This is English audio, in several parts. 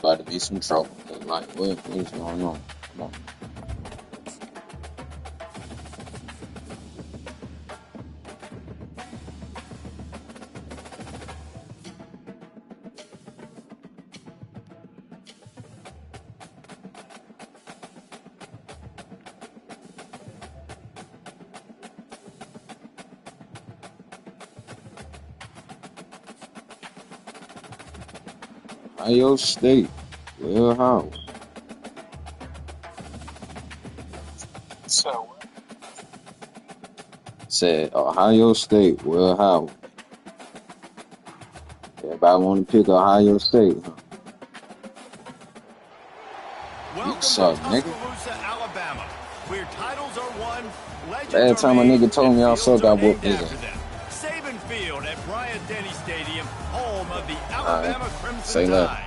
about to be some trouble. Like, what is going on? Come on. Ohio State, Will Howard. So, Said Ohio State, Will Howard. Everybody want to pick Ohio State, huh? You suck, nigga. Tuscaloosa, Alabama, where titles are won, legends Last time a nigga told me I suck, I whooped his ass. Saban Field at Bryant-Denny Stadium, home of the Alabama Crimson say Tide. that.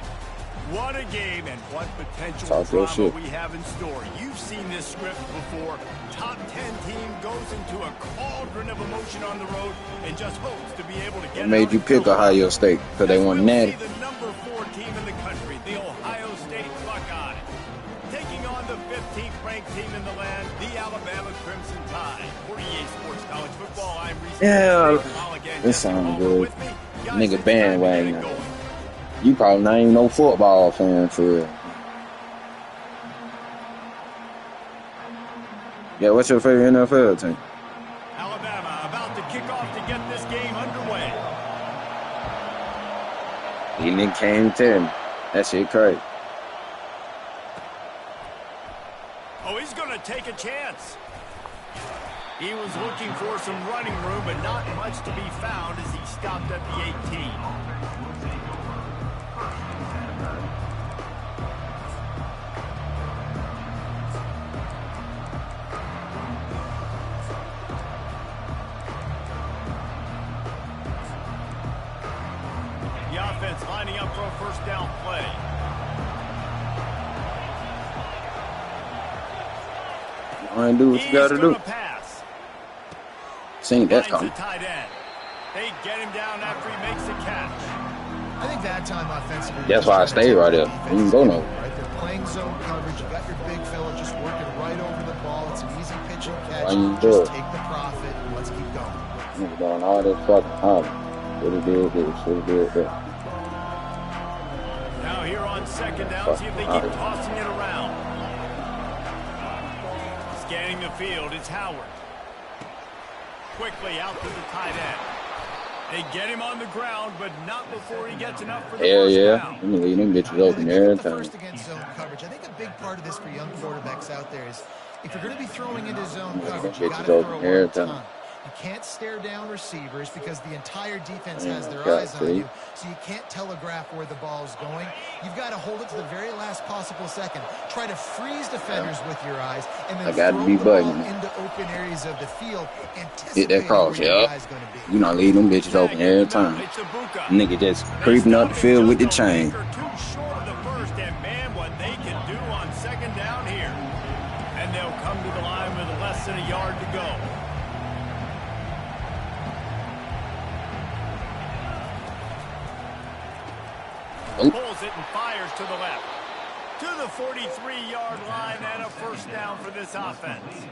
What a game and what potential Talk your drama shit. we have in store. You've seen this script before. Top 10 team goes into a cauldron of emotion on the road and just hopes to be able to get What made you pick Ohio State? Because they won natty. The number 4 team in the country, the Ohio State Buckeyes, taking on the 15th ranked team in the land, the Alabama Crimson Tide. For EA Sports College Football, I'm Reese. Yeah, this sounds good. Nigga bandwagon. You probably not even no football fan for real. Yeah, what's your favorite NFL team? Alabama about to kick off to get this game underway. He nigga came 10. That shit crazy. Oh, he's going to take a chance. He was looking for some running room, but not much to be found as he stopped at the 18. Offense lining up for a first down play. All right, do what you gotta do. Seen that coming. They get him down after he makes the catch. I think that time offensively. That's why I stayed right there. You can go nowhere. Right, they're playing zone coverage. You got your big fella just working right over the ball. It's an easy pitch and catch. Why you do it? Just take the profit and let's keep going. Nigga doing all this fucking hollering. Should have did this. Should have did that. Now here on second down, see if they keep tossing it around. Scanning the field, it's Howard. Quickly out to the tight end. They get him on the ground, but not before he gets enough for the first down. Let me leave them bitches open every time. First against zone coverage. I think a big part of this for young quarterbacks out there is if you're going to be throwing into zone coverage, you got to throw all the time. You can't stare down receivers because the entire defense has their eyes on you, so you can't telegraph where the ball is going. You've got to hold it to the very last possible second. Try to freeze defenders with your eyes, and then throw the ball into open areas of the field. Hit that cross, yeah. You not leave them bitches open every time. Nigga just creeping up the field with the chain. Too short of the first, and man, what they can do on second down here. And they'll come to the line with less than a yard to go. Pulls it and fires to the left. To the 43-yard line and a first down for this offense.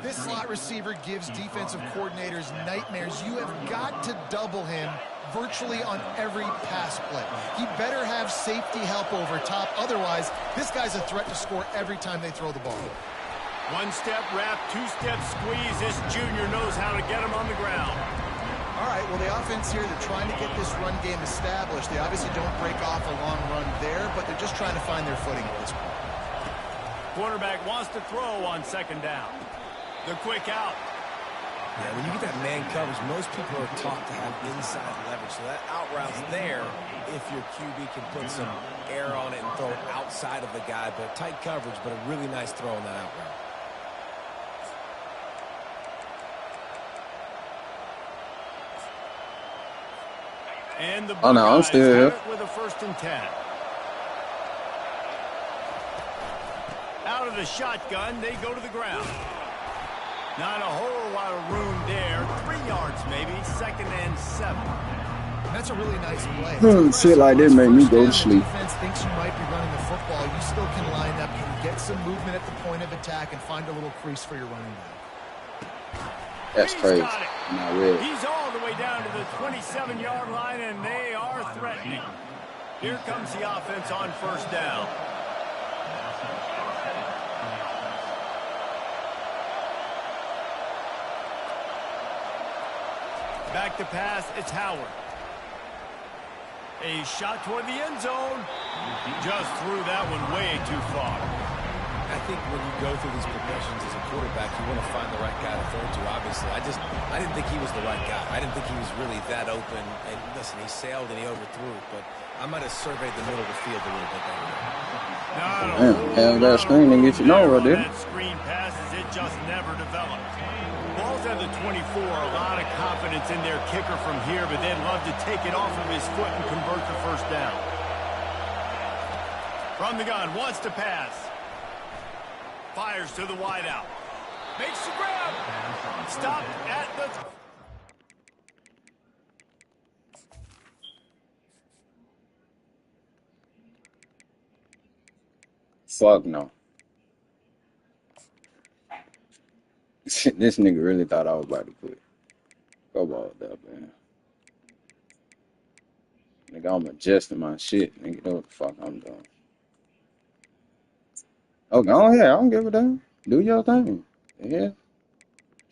This slot receiver gives defensive coordinators nightmares. You have got to double him virtually on every pass play. He better have safety help over top. Otherwise, this guy's a threat to score every time they throw the ball. One-step wrap, two-step squeeze. This junior knows how to get him on the ground. All right, well, the offense here, they're trying to get this run game established. They obviously don't break off a long run there, but they're just trying to find their footing at this point. Quarterback wants to throw on second down. The quick out. Yeah, when you get that man coverage, most people are taught to have inside leverage. So that out route's there if your QB can put some air on it and throw it outside of the guy. But tight coverage, but a really nice throw on that out route. And the oh no, I'm still here. With a 1st and 10. Out of the shotgun, they go to the ground. Not a whole lot of room there. 3 yards maybe, 2nd and 7. That's a really nice play. Shit like that make me go to sleep. Defense thinks you might be running the football. You still can line up and get some movement at the point of attack and find a little crease for your running back. That's crazy. Not really. He's all the way down to the 27-yard line, and they are threatening. Here comes the offense on first down. Back to pass, it's Howard. A shot toward the end zone. Just threw that one way too far. I think when you go through these progressions as a quarterback, you want to find the right guy to throw to, obviously. I didn't think he was the right guy. I didn't think he was really that open. And listen, he sailed and he overthrew, but I might have surveyed the middle of the field a little bit better. Have that screen and get you nowhere, dude. That screen passes, it just never developed. Ball's at the 24, a lot of confidence in their kicker from here, but they'd love to take it off of his foot and convert the first down. From the gun, wants to pass. Fires to the wideout. Makes the grab. Stopped at the... Fuck no. This nigga really thought I was about to quit. Go ball up, man. Nigga, I'm adjusting my shit. Nigga, know what the fuck I'm doing. Oh, go ahead. I don't give a damn. Do your thing. Yeah.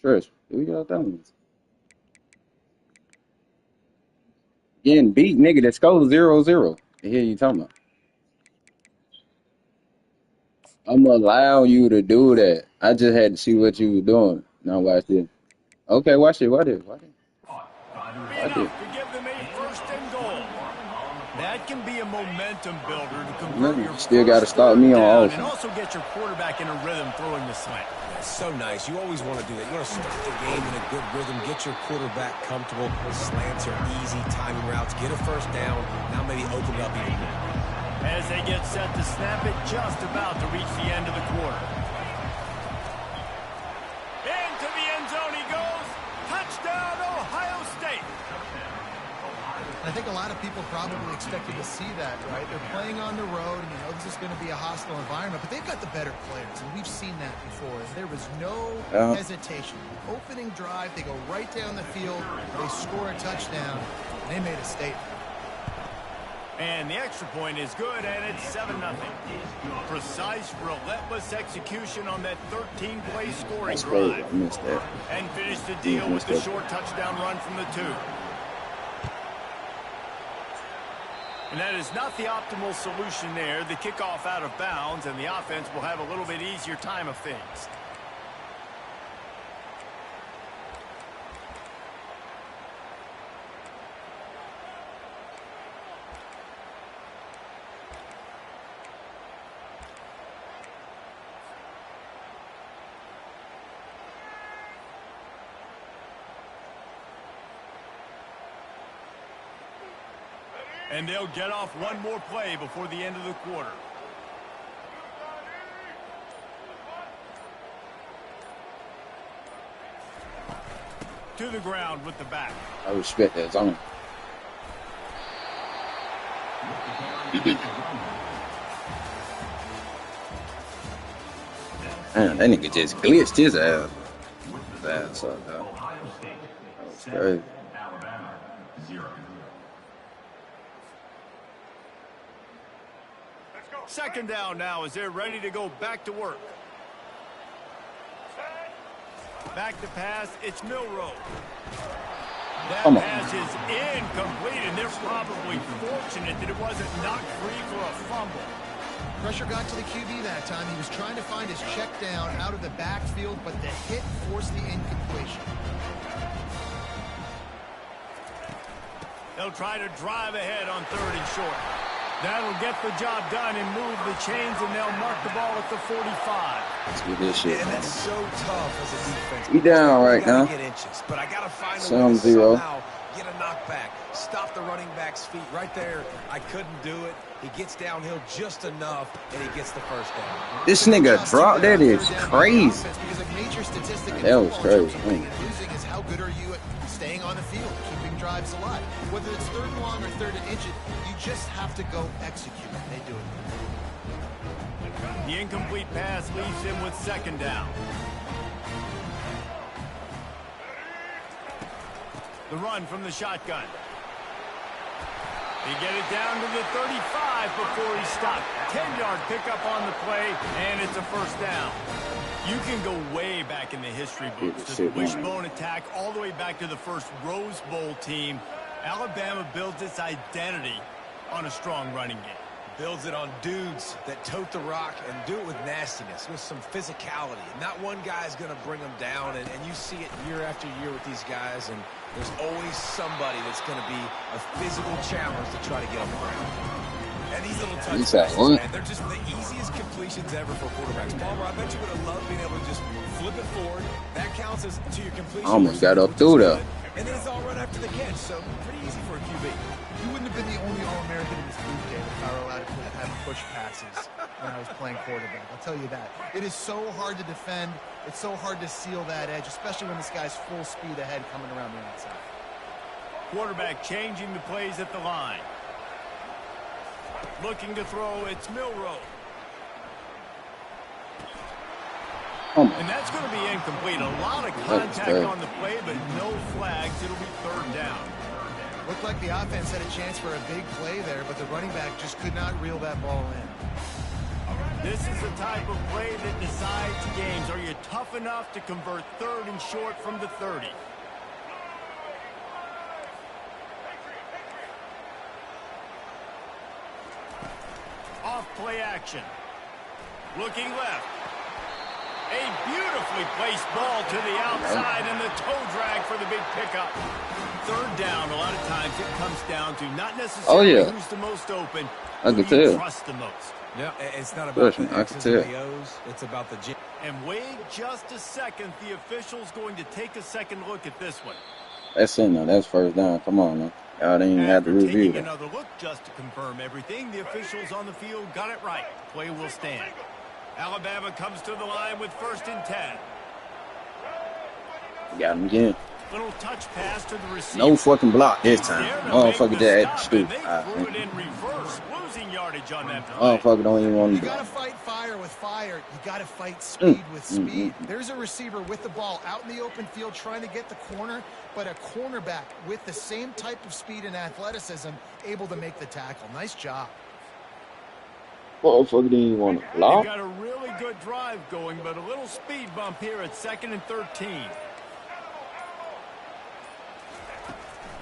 Trust. Do your thing. Getting beat, nigga, that score's 0-0. The hell you talking about? I'm gonna allow you to do that. I just had to see what you were doing. Now watch this. Okay, watch it. Watch it. Watch it. Enough to give them a first and goal. That can be a momentum builder to convert your still got to stop me on offense. And also get your quarterback in a rhythm throwing the slant. That's so nice. You always want to do that. You want to start the game in a good rhythm, get your quarterback comfortable. Slants are easy, timing routes, get a first down. Now maybe open it up even more. As they get set to snap it, just about to reach the end of the quarter. Into the end zone he goes. Touchdown, Ohio State. I think a lot of people probably expected to see that, right? They're playing on the road, and you know this is going to be a hostile environment, but they've got the better players, and we've seen that before. There was no hesitation. Opening drive, they go right down the field, they score a touchdown, and they made a statement. And the extra point is good, and it's 7-0. Precise, relentless execution on that 13-play scoring drive. I missed that. And finish the deal with the short touchdown run from the 2. And that is not the optimal solution there. The kickoff out of bounds, and the offense will have a little bit easier time of things. And they'll get off one more play before the end of the quarter. To the ground with the back. I respect that zone. Man, that nigga just glitched his ass. That's that was crazy. Second down now as they're ready to go back to work. Back to pass, it's Milroe. That pass is incomplete, and they're probably fortunate that it wasn't knocked free for a fumble. Pressure got to the QB that time. He was trying to find his check down out of the backfield, but the hit forced the incompletion. They'll try to drive ahead on 3rd and short. That'll get the job done and move the chains, and they'll mark the ball at the 45. Let's get this shit. And that's so tough as a defense. He down right now. Get inches, but I gotta find 7-0. get a knockback, stop the running back's feet right there. I couldn't do it. He gets downhill just enough, and he gets the first down. This nigga dropped that is crazy. That was crazy. Losing is how good are you at staying on the field, keeping drives alive. Whether it's 3rd and long or 3rd and inch, you just have to go execute. They do it. The incomplete pass leaves him with 2nd down. The run from the shotgun. They get it down to the 35 before he's stopped. 10-yard pickup on the play, and it's a 1st down. You can go way back in the history books to the wishbone attack all the way back to the first Rose Bowl team. Alabama builds its identity on a strong running game. Builds it on dudes that tote the rock and do it with nastiness, with some physicality. Not one guy's going to bring them down, and you see it year after year with these guys, and there's always somebody that's going to be a physical challenge to try to get on the ground. And these little touch passes, man, they're just the easiest completions ever for quarterbacks. Palmer, I bet you would have loved being able to just flip it forward. That counts as to your completion. Almost got up through there. And then it's all run after the catch, so pretty easy for a QB. You wouldn't have been the only All-American in this league, David, if I were allowed to have push passes when I was playing quarterback. I'll tell you that. It is so hard to defend. It's so hard to seal that edge, especially when this guy's full speed ahead coming around the outside. Quarterback changing the plays at the line. Looking to throw, it's Milroe. And that's going to be incomplete. A lot of contact on the play, but no flags. It'll be 3rd down. Looked like the offense had a chance for a big play there, but the running back just could not reel that ball in. This is the type of play that decides games. Are you tough enough to convert 3rd and short from the 30? Off play action. Looking left. A beautifully placed ball to the outside and the toe drag for the big pickup. 3rd down, a lot of times it comes down to not necessarily who's the most open, who you trust the most. Yeah, it's not about the X's and the O's, it's about the G. And wait just a second, the official's going to take a second look at this one. That's it now, that's 1st down. Come on now. Y'all didn't even have to review that. Another look just to confirm everything. The officials on the field got it right. Play will stand. Alabama comes to the line with 1st and 10. Got him again. Little touch pass to the receiver. No fucking block this time. Motherfucker that stupid. Threw it in reverse, losing yardage on that play. Motherfucker don't even want to block. You got to fight fire with fire. You got to fight speed with speed. There's a receiver with the ball out in the open field trying to get the corner, but a cornerback with the same type of speed and athleticism able to make the tackle. Nice job. Motherfucker didn't even want to block. They got a really good drive going, but a little speed bump here at 2nd and 13.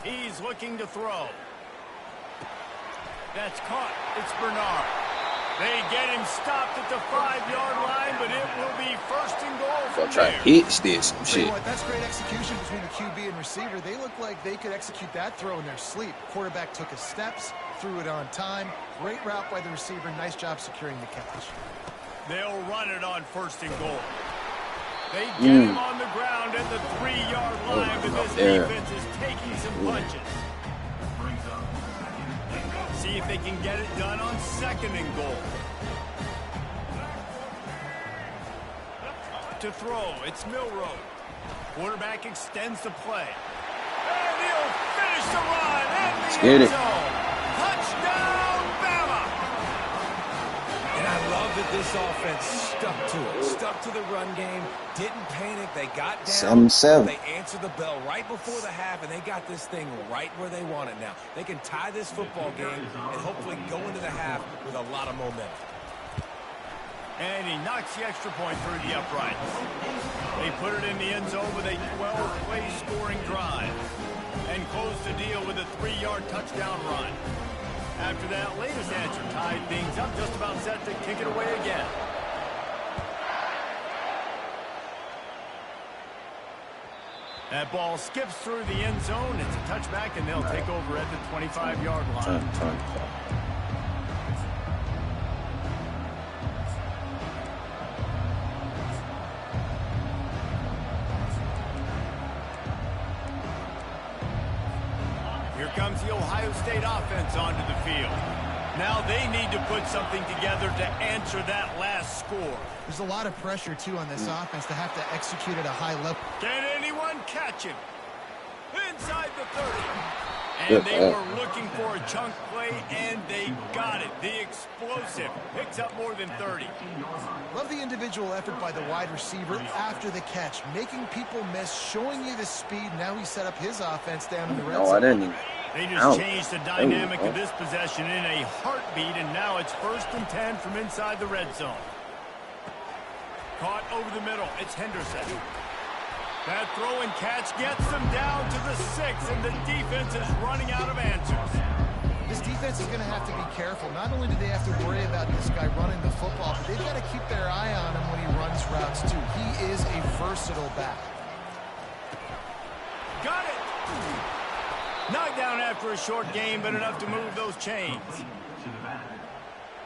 He's looking to throw. That's caught. It's Bernard. They get him stopped at the 5-yard line, but it will be 1st and goal from try to hit this shit. That's great execution between the QB and receiver. They look like they could execute that throw in their sleep. Quarterback took his steps, threw it on time. Great route by the receiver. Nice job securing the catch. They'll run it on 1st and goal. They get him on the ground at the 3-yard line, but this defense is taking some punches. See if they can get it done on 2nd and goal. To throw, it's Milroe. Quarterback extends the play. And he'll finish the run at the end zone. Touchdown, Bama! And I love that this offense stuck to it. Stuck to the run game. Didn't panic. They got down. 7-7. They answered the bell right before the half, and they got this thing right where they want it now. They can tie this football game and hopefully go into the half with a lot of momentum. And he knocks the extra point through the uprights. They put it in the end zone with a 12-play scoring drive and close the deal with a 3-yard touchdown run. After that latest answer tied things up, just about set to kick it away again. That ball skips through the end zone. It's a touchback, and they'll take over at the 25-yard line. comes the Ohio State offense onto the field. Now they need to put something together to answer that last score. There's a lot of pressure, too, on this offense to have to execute at a high level. Can anyone catch him? Inside the 30. And they were looking for a chunk play, and they got it. The explosive picks up more than 30. Love the individual effort by the wide receiver after the catch, making people miss, showing you the speed. Now he set up his offense down in the red zone. No, I didn't. They just changed the dynamic of this possession in a heartbeat, and now it's 1st and 10 from inside the red zone. Caught over the middle. It's Henderson. That throw and catch gets them down to the 6, and the defense is running out of answers. This defense is going to have to be careful. Not only do they have to worry about this guy running the football, but they've got to keep their eye on him when he runs routes, too. He is a versatile back. Got it! Knocked down after a short game, but enough to move those chains.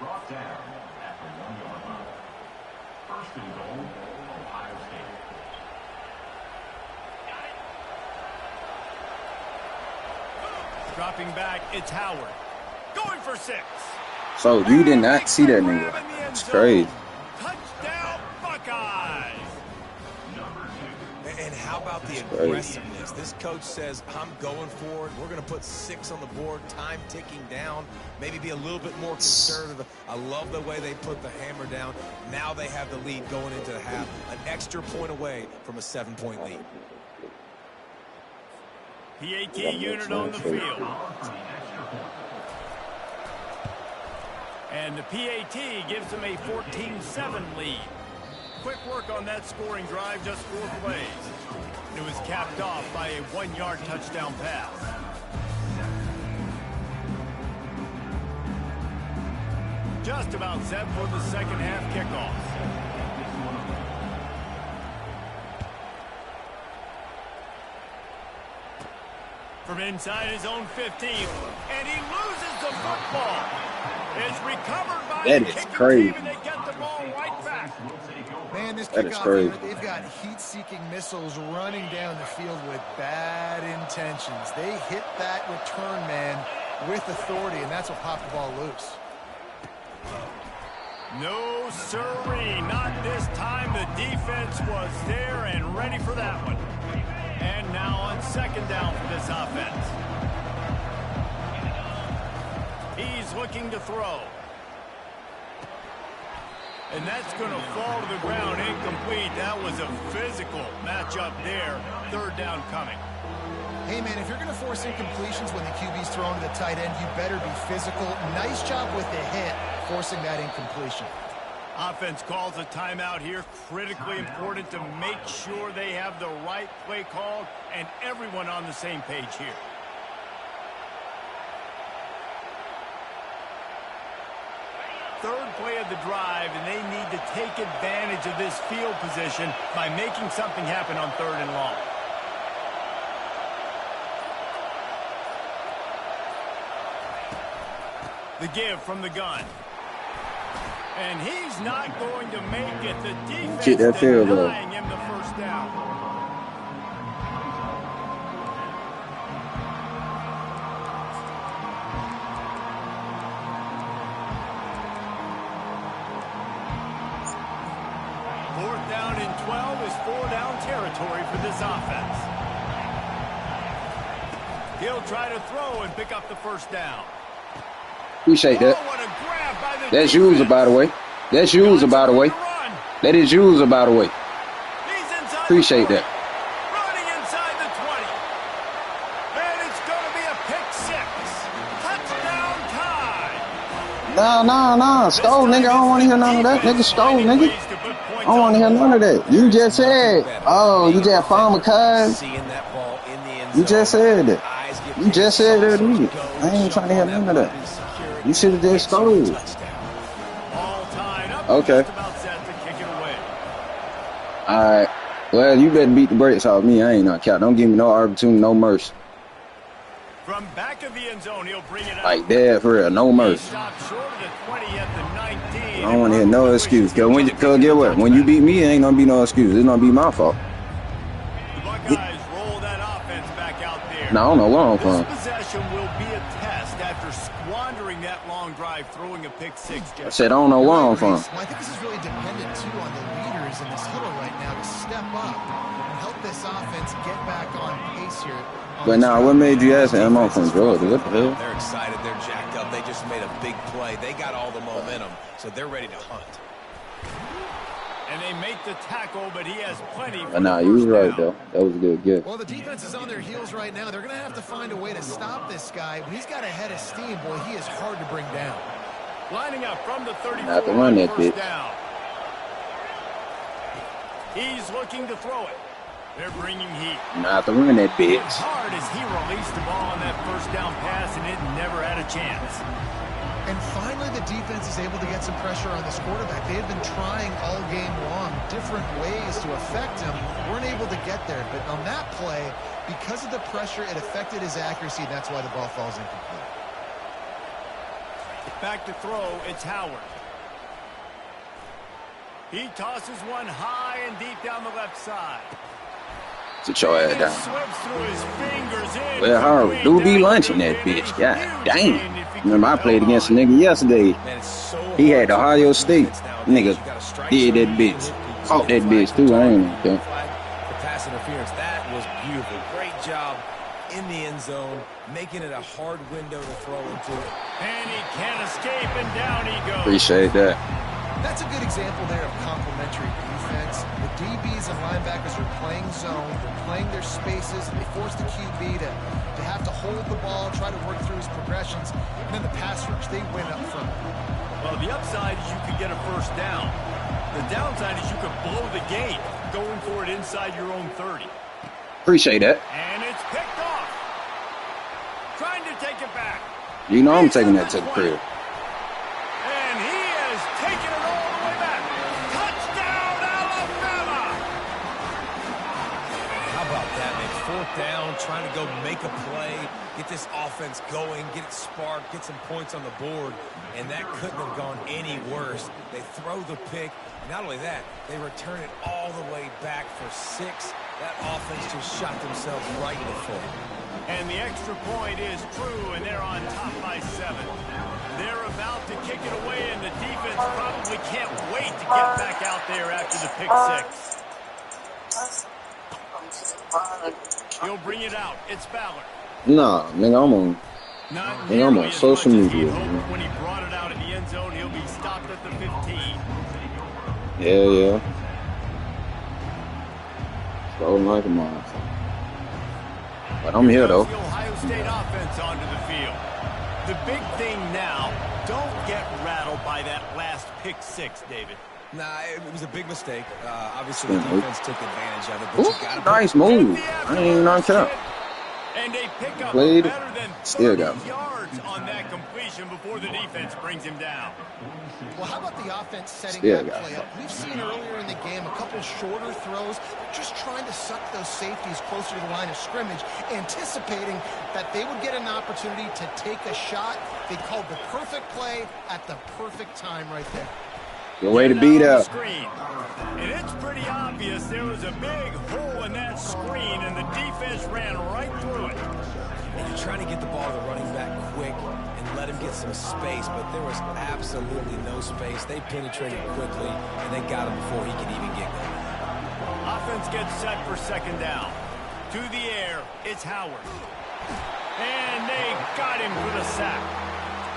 Brought down after 1 yard line. 1st and goal, Ohio State. Dropping back, it's Howard. Going for 6. So you did not see that nigga. It's crazy. Touchdown, Buckeyes. And how about the aggressiveness? This coach says, I'm going for it. We're going to put 6 on the board, time ticking down, maybe be a little bit more conservative. I love the way they put the hammer down. Now they have the lead going into the half, an extra point away from a 7-point lead. PAT unit on the field. And the PAT gives them a 14-7 lead. Quick work on that scoring drive, just 4 plays. It was capped off by a 1-yard touchdown pass. Just about set for the second half kickoff. From inside his own 15, and he loses the football. It's recovered by that the is kicking crazy. team, and they get the ball right back. Man, this That is kickoff crazy. unit, they've got heat-seeking missiles running down the field with bad intentions. They hit that return man with authority, and that's what popped the ball loose. No sirree, not this time. The defense was there and ready for that one. And now on 2nd down for this offense. He's looking to throw. And that's going to fall to the ground incomplete. That was a physical matchup there. 3rd down coming. Hey, man, if you're going to force incompletions when the QB's throwing to the tight end, you better be physical. Nice job with the hit, forcing that incompletion. Offense calls a timeout here. Critically important to make sure they have the right play called and everyone on the same page here. Third play of the drive, and they need to take advantage of this field position by making something happen on 3rd and long. The give from the gun. And he's not going to make it. The defense Kick that field goal. denying him the 1st down. Fourth down and 12 is 4-down territory for this offense. He'll try to throw and pick up the 1st down. Appreciate that. Oh, what a grab by the That's defense. yours, by the way. That's yours, by the way. That is yours, by the way. He's inside. Appreciate that. Running inside the 20. And it's going to be a pick 6. Touchdown tie. Nah. Stole, nigga. I don't want to hear none of that. Nigga, stole, nigga. I don't want to hear none of that. You just said, oh, you just found my cuz. You just said that. You just said that, nigga. I ain't trying to hear none of that. You should have just stole. Okay. Alright. Well, you better beat the brakes off me. I ain't no count. Don't give me no opportunity, no mercy. From back of the end zone, he'll bring it out. Like that, for real. No mercy. I don't want to hear no excuse. Cause get what? When you beat me, it ain't gonna be no excuse. It's gonna be my fault. The Buckeyes roll that offense back out there. Now, I don't know where I'm from. This possession will be long drive throwing a pick six. I said, I don't know where I'm from. Well, I think this is really dependent, too, on the leaders in this huddle right now to step up and help this offense get back on pace here. But now, what made you ask him? I'm from Georgia. What the hell? They're excited. They're jacked up. They just made a big play. They got all the momentum, so they're ready to hunt. And they make the tackle, but he has plenty. Nah, you was right, though. That was a good guess. Well, the defense is on their heels right now. They're going to have to find a way to stop this guy. When he's got a head of steam, boy, he is hard to bring down. Lining up from the 34. Not to run that bitch. Down. He's looking to throw it. They're bringing heat. Not to run that bitch. It's hard as he released the ball on that first down pass, and it never had a chance. And finally, the defense is able to get some pressure on this quarterback. They had been trying all game long different ways to affect him. Weren't able to get there. But on that play, because of the pressure, it affected his accuracy. And that's why the ball falls incomplete. Back to throw, it's Howard. He tosses one high and deep down the left side. Sit your ass down. Slips through his fingers in. Well, Howard do be lunching that bitch. God dang. Remember, I played against a nigga yesterday. He had Ohio State. Nigga did that bitch. Caught that bitch, too. I ain't know. The pass interference, that was beautiful. Great job in the end zone, making it a hard window to throw into it. And he can't escape, and down he goes. Appreciate that. That's a good example there of complementary defense. The DBs and linebackers are playing zone, they're playing their spaces, and they force the QB to have to hold the ball, try to work through his progressions, and then the pass rush, they win up front. Well, the upside is you could get a first down. The downside is you could blow the game going for it inside your own 30. Appreciate that. And it's picked off. Trying to take it back. You know I'm taking that to the crib. And he has taken it all the way back. Touchdown, Alabama! How about that, man? Fourth down, trying to go make a play, get this offense going, get it sparked, get some points on the board, and that couldn't have gone any worse. They throw the pick. Not only that, they return it all the way back for 6. That offense just shot themselves right in the foot. And the extra point is true, and they're on top by 7. They're about to kick it away, and the defense probably can't wait to get back out there after the pick 6. He'll bring it out. It's Ballard. Nah, nigga, I'm on social media. When he brought it out in the end zone, he'll be stopped at the 15. Yeah. So like a monster. But I'm here though. The Ohio State offense onto the field. The big thing now, don't get rattled by that last pick 6, David. Nah, it was a big mistake. Obviously, the defense took advantage of it. But Ooh, you gotta nice move. I ain't even knocked out. And they pick up Played. better than Still 30 got him. yards on that completion before the defense brings him down. Well, how about the offense setting Still that got play him. up? We've seen earlier in the game a couple shorter throws, just trying to suck those safeties closer to the line of scrimmage, anticipating that they would get an opportunity to take a shot. They called the perfect play at the perfect time right there. Good way to beat up. Screen. And it's pretty obvious there was a big hole in that screen, and the defense ran right through it. And you're trying to get the ball to the running back quick and let him get some space, but there was absolutely no space. They penetrated quickly, and they got him before he could even get going. Offense gets set for second down. To the air, it's Howard. And they got him for the sack.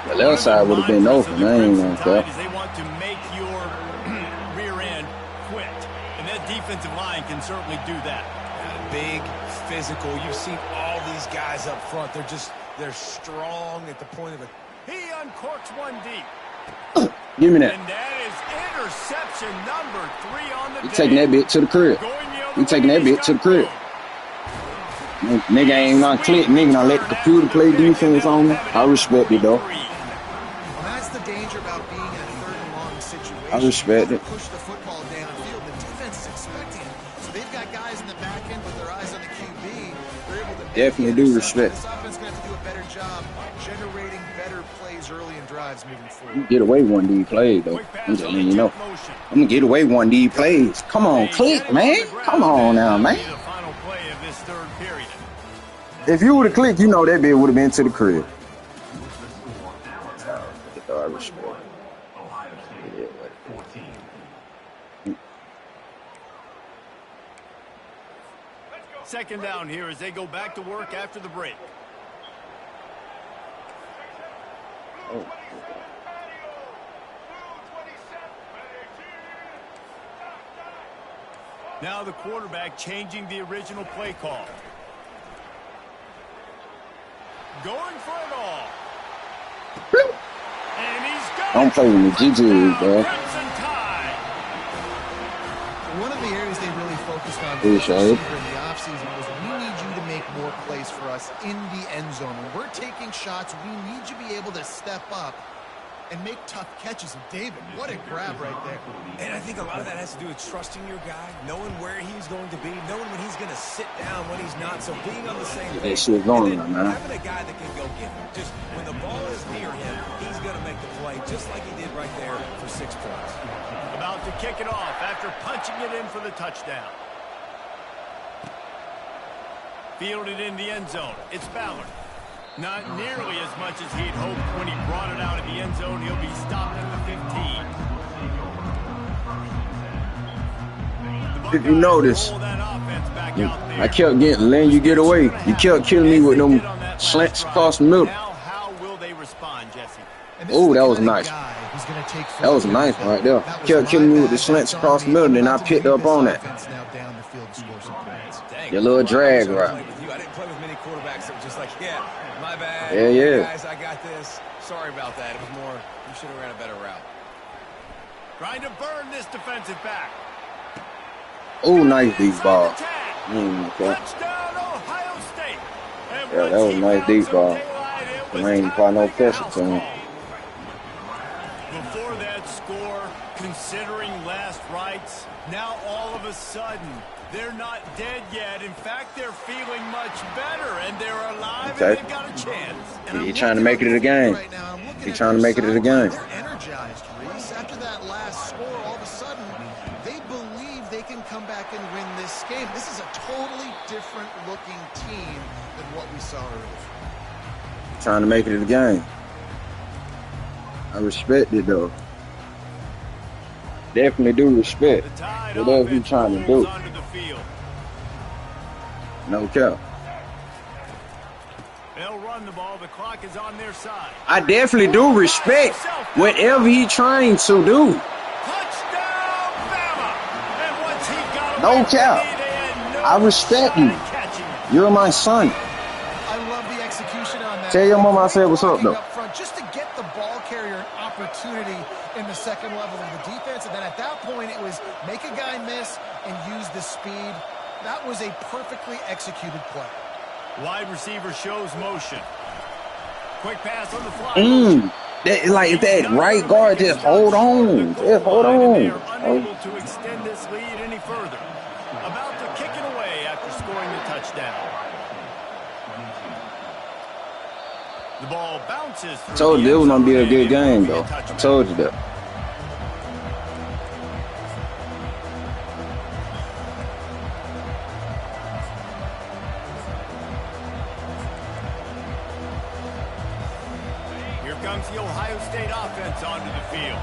The left side would have been open. I ain't gonna tell. They want to make your rear end quit. And that defensive line can certainly do that. Big, physical. You've seen all these guys up front. They're strong at the point of it. He uncorks one deep. Give me that. And that is interception number 3 on the You day. taking that bit to the crib. You taking that bit to the crib. Nigga ain't gonna click. Nigga gonna let the computer play defense on me. I respect it though. Well, that's the danger about being in a third and long situation. I respect it. Push the football downfield. The defense is expecting it. So they've got guys in the back end with their eyes on the QB. They're able to Definitely do respect. This offense is going to have to do a better job generating better plays early in drives moving forward. You get away one of these plays though. I'm just letting you know. I'm gonna get away one of these plays. Come on, click, man. Come on now, man. The final play of this third period. If you would have clicked, you know that bit would have been to the crib. second down here as they go back to work after the break. Oh. Now the quarterback changing the original play call. Going for it all. And he's got Don't play with me, GG, bro. One of the areas they really focused on Pretty sure. in the offseason was we need you to make more plays for us in the end zone. When we're taking shots, we need you to be able to step up and make tough catches. And David, what a grab right there. And I think a lot of that has to do with trusting your guy, knowing where he's going to be, knowing when he's going to sit down, when he's not. So being on the same That page. shit going, and man. having a guy that can go get him. Just when the ball is near him, he's going to make the play, just like he did right there for 6 points. About to kick it off after punching it in for the touchdown. Fielded in the end zone. It's Ballard. Not nearly as much as he'd hoped when he brought it out of the end zone. He'll be stopped at the 15. If you notice, I kept letting you get away. You kept killing me with them slants across the middle. Now how will they respond, Jesse? Oh, that was nice. That was nice right there. Kept killing me with the slants across the middle, and then I picked up on that. Your little drag route. I didn't play with many quarterbacks that were just like, yeah, my bad. Yeah. Guys, I got this. Sorry about that. It was more, you should have ran a better route. Trying to burn this defensive back. Oh, nice deep ball. Okay. Touchdown, Ohio State. And Yeah, that was a nice deep ball. There ain't probably no pressure to him. Before that score, considering last rites, now all of a sudden, they're not dead yet. In fact, they're feeling much better, and they're alive, and they've got a chance. He's trying to make it a game. He's trying to make it a game. They're energized, Reese. After that last score, all of a sudden, they believe they can come back and win this game. This is a totally different-looking team than what we saw earlier. Trying to make it a game. I respect it, though. Definitely do respect whatever he's trying to do. No cap. They'll run the ball. The clock is on their side. I definitely do respect whatever he's trying to do. Touchdown, Bama! And once he got No cap. I respect you. You're my son. I love the execution on that. Tell your mom I said what's up, though. Up front, just to get the ball carrier an opportunity in the second level of the defense, and then at that point it was make a guy miss and use the speed. That was a perfectly executed play. Wide receiver shows motion. Quick pass on the fly. Like that right guard, just hold on. Just hold on. They are unable to extend this lead any further. About to kick it away after scoring the touchdown. The ball bounces through. Told you it was gonna be a good game, though. I told you that. Here comes the Ohio State offense onto the field.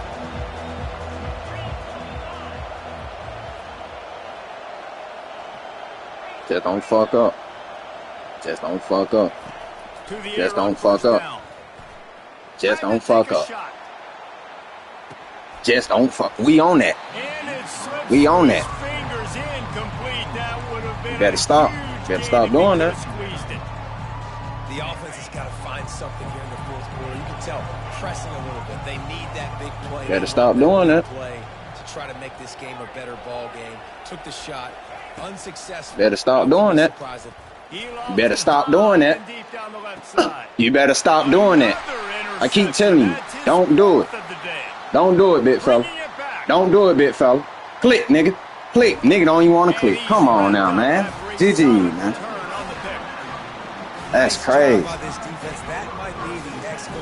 Just don't fuck up. Just don't fuck up. Just don't fuck up. Just don't fuck up. Just don't fuck. We on that. We on that. Better stop. Better stop doing that. The offense has got to find something here in the fourth quarter. You can tell pressing a little bit. They need that big play. Better stop doing that. Play to try to make this game a better ball game. Took the shot, unsuccessful. Better stop doing that. You better stop doing that. You better stop doing that. I keep telling you, don't do it. Don't do it, big fella. Don't do it, big fella. Click, nigga. Click. Nigga don't even want to click. Come on now, man. GG, man. That's crazy.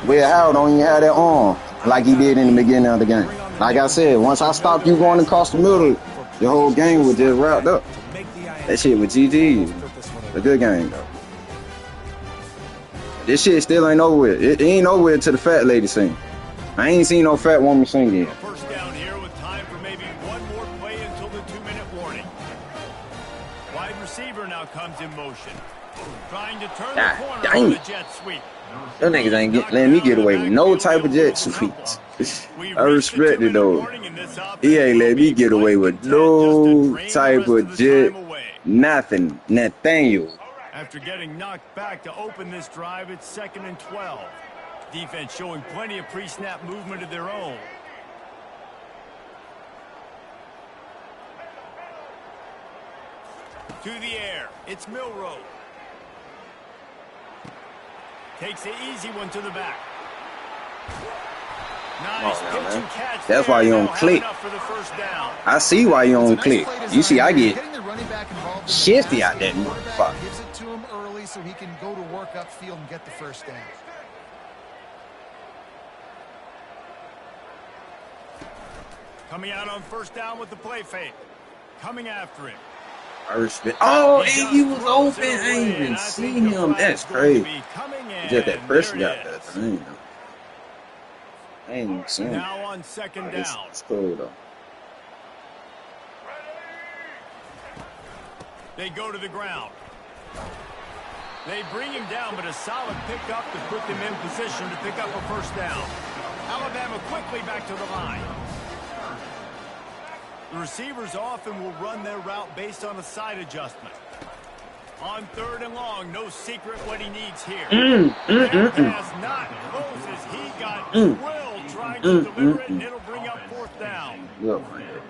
Will Howard don't even have that arm like he did in the beginning of the game. Like I said, once I stopped you going across the middle, the whole game was just wrapped up. That shit was GG. A good game, though. This shit still ain't over with. It ain't over with till the fat lady sing. I ain't seen no fat woman sing yet. First down here with time for maybe one more play until the 2-minute warning. Wide receiver now comes in motion. Trying to turn God the corner dang. on the jet sweep. Them niggas ain't letting me get away with no type of jet sweeps. I respect it though. He ain't let me get away with no type of jet, nothing. Nathaniel. After getting knocked back to open this drive, it's 2nd and 12. Defense showing plenty of pre-snap movement of their own. To the air, it's Milroe. Takes the easy one to the back. Nice pitch and catch. That's why you don't click. I see why you don't click. You see, I get shifty out there. Fuck. Gives it to him early so he can go to work upfield and get the first down. Coming out on first down with the play fake. Coming after him. I respect. Oh, and he was open. I ain't even see him. That's crazy. Just that pressure got that. I ain't even seen him. Now on 2nd down. It's cool though. They go to the ground. They bring him down, but a solid pickup to put them in position to pick up a first down. Alabama quickly back to the line. The receivers often will run their route based on a side adjustment. On 3rd and long, no secret what he needs here. That pass not closes. He got drilled trying to deliver it, and it'll bring up 4th down.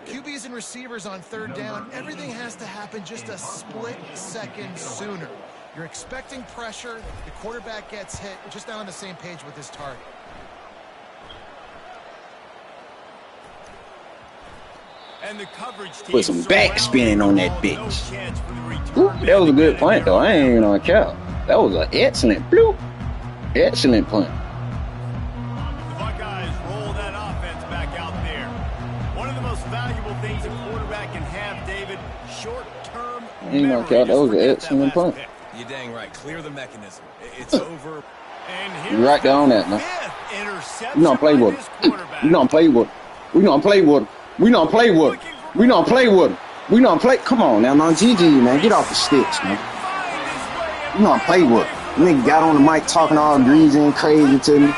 QBs and receivers on 3rd down, everything has to happen just a split second sooner. You're expecting pressure, the quarterback gets hit, just not on the same page with his target. And the coverage team Put some back spinning on that bitch. Ooh, that was a good punt though. I ain't even on count. That was an excellent bloop. Excellent punt. The Buckeyes roll that offense back out there. One of the most valuable things a quarterback can have, David, short-term Ain't no count. That was an excellent punt. You're dang right. Clear the mechanism. It's over. And you right there on that, man. We don't play with him. We don't play with him. We don't play with him. We don't play with him. We don't play with him. We don't play. Come on now, GG, man. Get off the sticks, man. We don't play with him. Nigga got on the mic talking all greasy and crazy to me.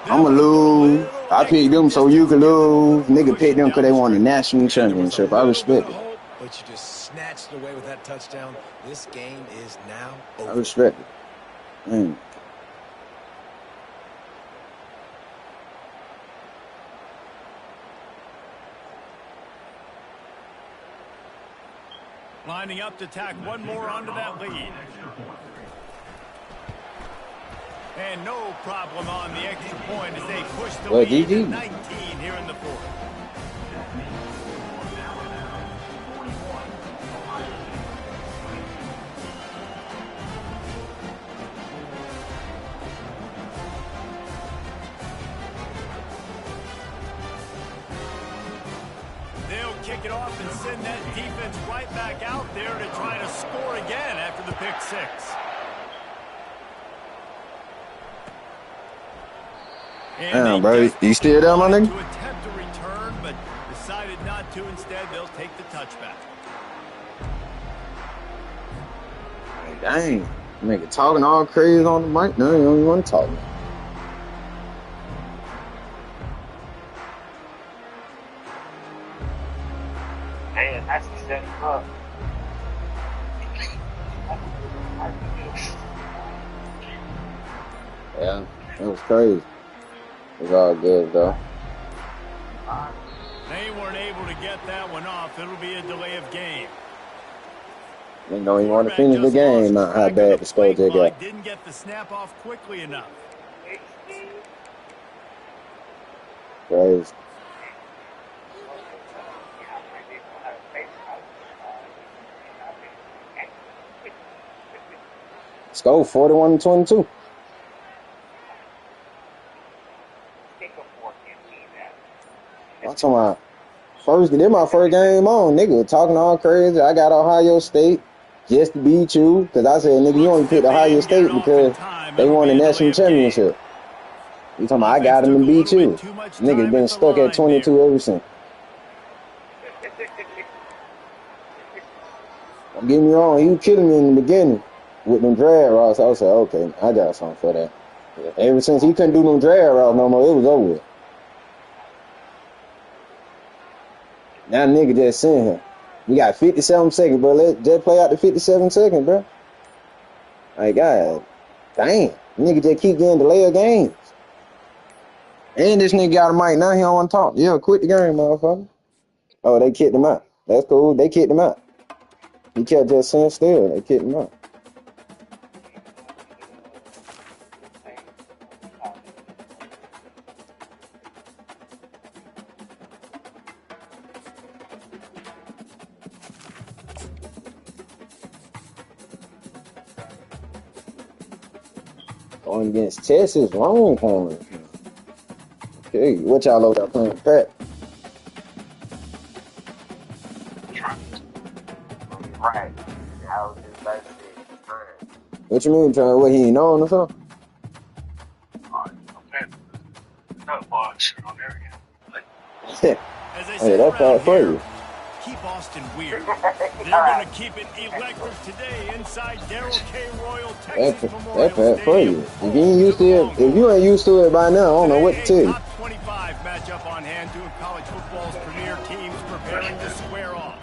I'ma lose. I picked them so you can lose. Nigga picked them because they won the national championship. I respect it. But you just snatched it away with that touchdown. This game is now over. I respect it. Man. Lining up to tack one more onto that lead. And no problem on the extra point as they push the lead to 19 here in the 4th. They'll kick it off and send that defense right back out there to try to score again after the pick 6. Damn, bro. You still there, my nigga? To attempt a return, but decided not to. Instead, they'll take the touchback. Dang. Nigga talking all crazy on the mic. No, you don't even want to talk. Man, that's the setting up. Yeah, it was crazy. It was all good, though. They weren't able to get that one off. It'll be a delay of game. They don't even want to finish the game. Not how bad the score they got. Didn't get the snap off quickly enough. Crazy. Score 41-22. I'm talking about this my first game on. Nigga was talking all crazy. I got Ohio State just to beat you. Because I said, nigga, you only picked Ohio State because they won the national championship. You talking about I got them to beat you. Nigga been stuck at 22 ever since. get me wrong, he was killing me in the beginning with them drag routes. I was like, okay, I got something for that. Yeah. Ever since he couldn't do them drag routes no more, it was over with. Now nigga just sitting here. We got 57 seconds, bro. Let's just play out the 57 seconds, bro. Like, God, damn. Nigga just keep getting delay of games. And this nigga got a mic. Now he don't want to talk. Yeah, quit the game, motherfucker. Oh, they kicked him out. That's cool. They kicked him out. He kept just sitting still. They kicked him out. Going against Texas, Longhorns. Okay, what y'all over there playing, Pat? Right. I was just about to say, What you mean, trying? What, he ain't on or something? not much on there again. Hey, that's all for you. Keep Austin weird. They're going to keep it electric today inside Darrell K. Royal, Texas Memorial That's for you. Stadium. If you ain't used to it, if you ain't used to it by now, I don't know what to tell you. Top 25 matchup on hand, two of college football's premier teams preparing to square off.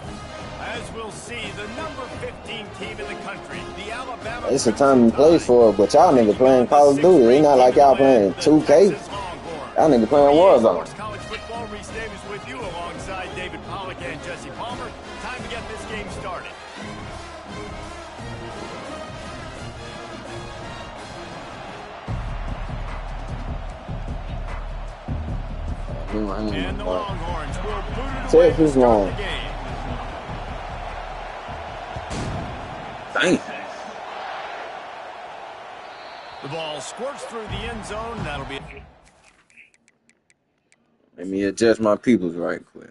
As we'll see, the number 15 team in the country, the Alabama. It's a time and place for it, but y'all niggas playing Call of Duty. It's not like y'all playing 2K. Y'all niggas playing Warzone. College football, Reese Davis with you alongside David Pollack and Jesse Palmer. Time to get this game started. And the Longhorns will boot it away to start the game. Dang. The ball squirts through the end zone. That'll be. Let me adjust my peoples right quick.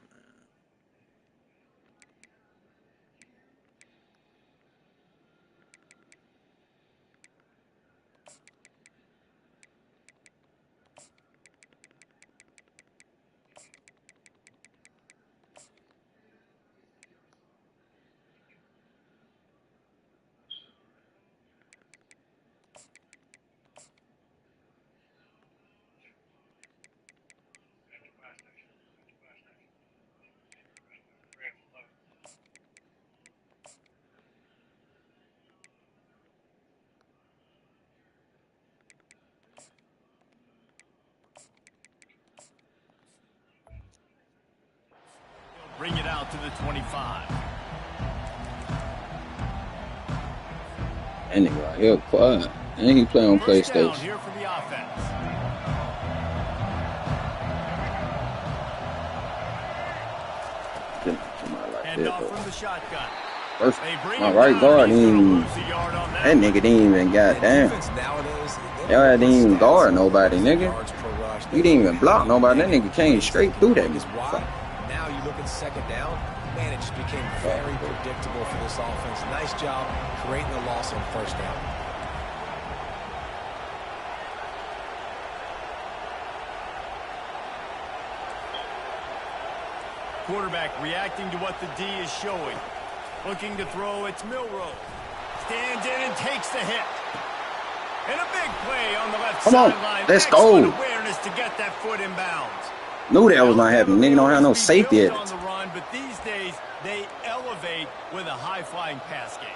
Bring it out to the 25. And nigga right here quiet. And he play on PlayStation. Here for the offense. And off from the shotgun. First, my right guard didn't that nigga didn't even goddamn. Y'all didn't even guard nobody, nigga. You didn't even block nobody. That nigga came straight through that. Now you look at second down. Man, it just became very predictable for this offense. Nice job creating the loss on first down. Quarterback reacting to what the D is showing. Looking to throw, it's Milroe. Stands in and takes the hit. And a big play on the left sideline. Let's go. Awareness to get that foot in bounds. Knew that was not happening. Nigga don't have no safety at it. On the run, but these days they elevate with a high-flying pass game.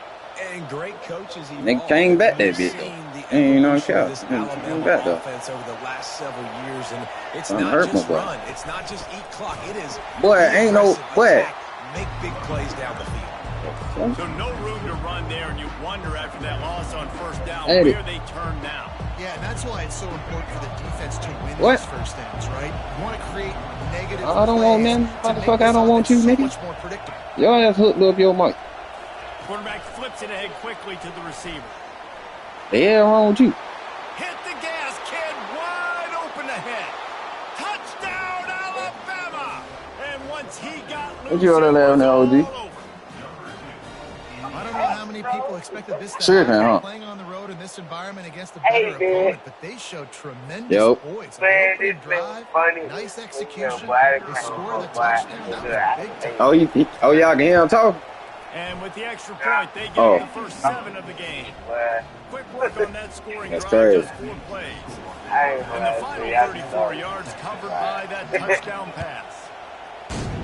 And great coaches. Nigga came back that bit though. Ain't no shot. Came back though. Offense over the last several years, and it's I'm not hurt just my boy. run. It's not just eat clock. It is. Boy, ain't no boy. Make big plays down the field. So no room to run there, and you wonder after that loss on first down Hey. where they turn now. Yeah, and that's why it's so important for the defense to win What? these first downs, right? You want to create negative I don't want, man. Motherfucker, I don't want you, so nigga. much more predictable. Your ass hooked up your mic. Quarterback flips it ahead quickly to the receiver. The hell wrong with you? Hit the gas, kid. Wide open ahead. Touchdown, Alabama. And once he got loose, What you on that laughing at, OG? I don't know how many people expected this to Sure, happen, huh? playing on the road in this environment against a Hey, better man. opponent, but they showed tremendous Yep. poise. Man, An opening this drive, funny. nice execution, Black they scored the black. touchdown. That was big time. Oh, y'all can hear him talk? And with the extra point, they get the first 7 of the game. Quick work on that scoring drive, just 4 plays. And the final 34 yards covered by that touchdown pass.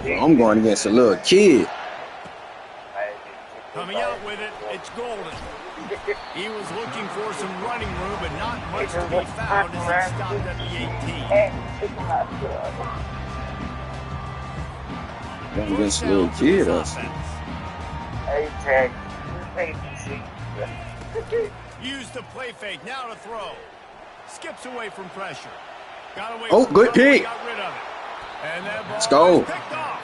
I'm going against a little kid. Coming out with it, it's Golden. He was looking for some running room, but not much to be found as he stopped at the 18. Going against a little kid. Use the play fake, now to throw. Skips away from pressure. Got away oh, from good pick. Got rid of it. And that ball Let's go.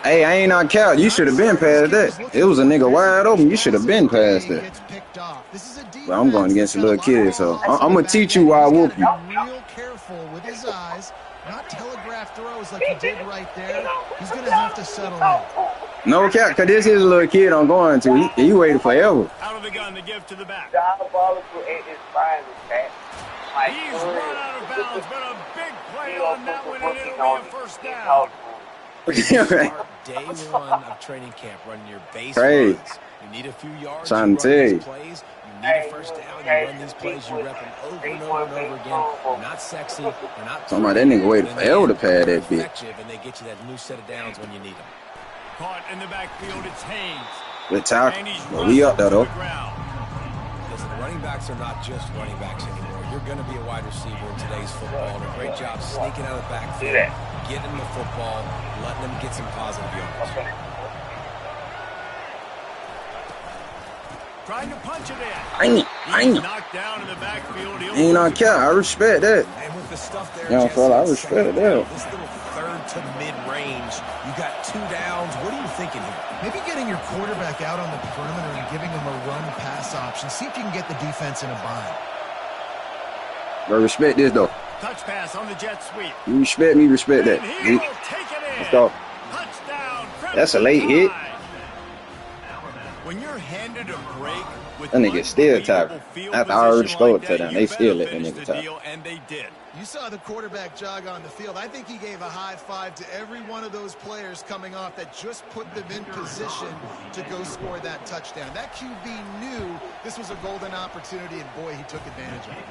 Hey, I ain't on count. You should have been past that. It was a nigga wide open. You should have been past that. But I'm going against a little kid, so I'm going to teach you why I whoop you. Real careful with his eyes, not telegraph throws like he did right there. He's going to have to settle in. No cap, because this is a little kid I'm going to. He waited forever. Out of the gun to give to the back. He's run out of bounds, but a big play on that one, and it'll be a first down. Day 1 of training camp, running your base runs. You need a few yards. Trying to tell you. Plays. You need a first down. You run these plays. You rep them over and over and over again. They're not sexy. They're not. Talking about that nigga waited forever to pad that bitch. And they get you that new set of downs when you need them. Caught in the backfield, it's Haynes. Good tackle. But we up there, though. Listen, running backs are not just running backs anymore. You're going to be a wide receiver in today's football. And a great job sneaking out of the backfield, getting the football, letting them get some positive yards. Trying to punch it in. I ain't knocked down in the backfield. Ain't on count. I respect that. And with the stuff there, Young fella, I respect that. This little third to mid-range, you got 2 downs. What are you thinking here? Maybe getting your quarterback out on the perimeter and giving him a run-pass option. See if you can get the defense in a bind. But respect this, though. Touch pass on the jet sweep. You respect me, respect that. And he will take it in. Let's go. Touchdown. That's a late hit. When you're handed a break with that nigga still tackle. After I already scored to them, they still let that nigga tackle. And they did. You saw the quarterback jog on the field. I think he gave a high five to every one of those players coming off that just put them in position to go score that touchdown. That QB knew this was a golden opportunity, and boy, he took advantage of it.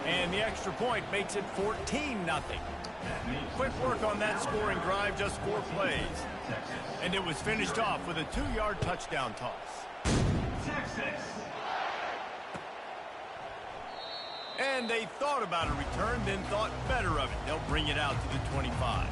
And the extra point makes it 14-0. Quick work on that scoring drive, just 4 plays. And it was finished off with a 2-yard touchdown toss. And they thought about a return, then thought better of it. They'll bring it out to the 25.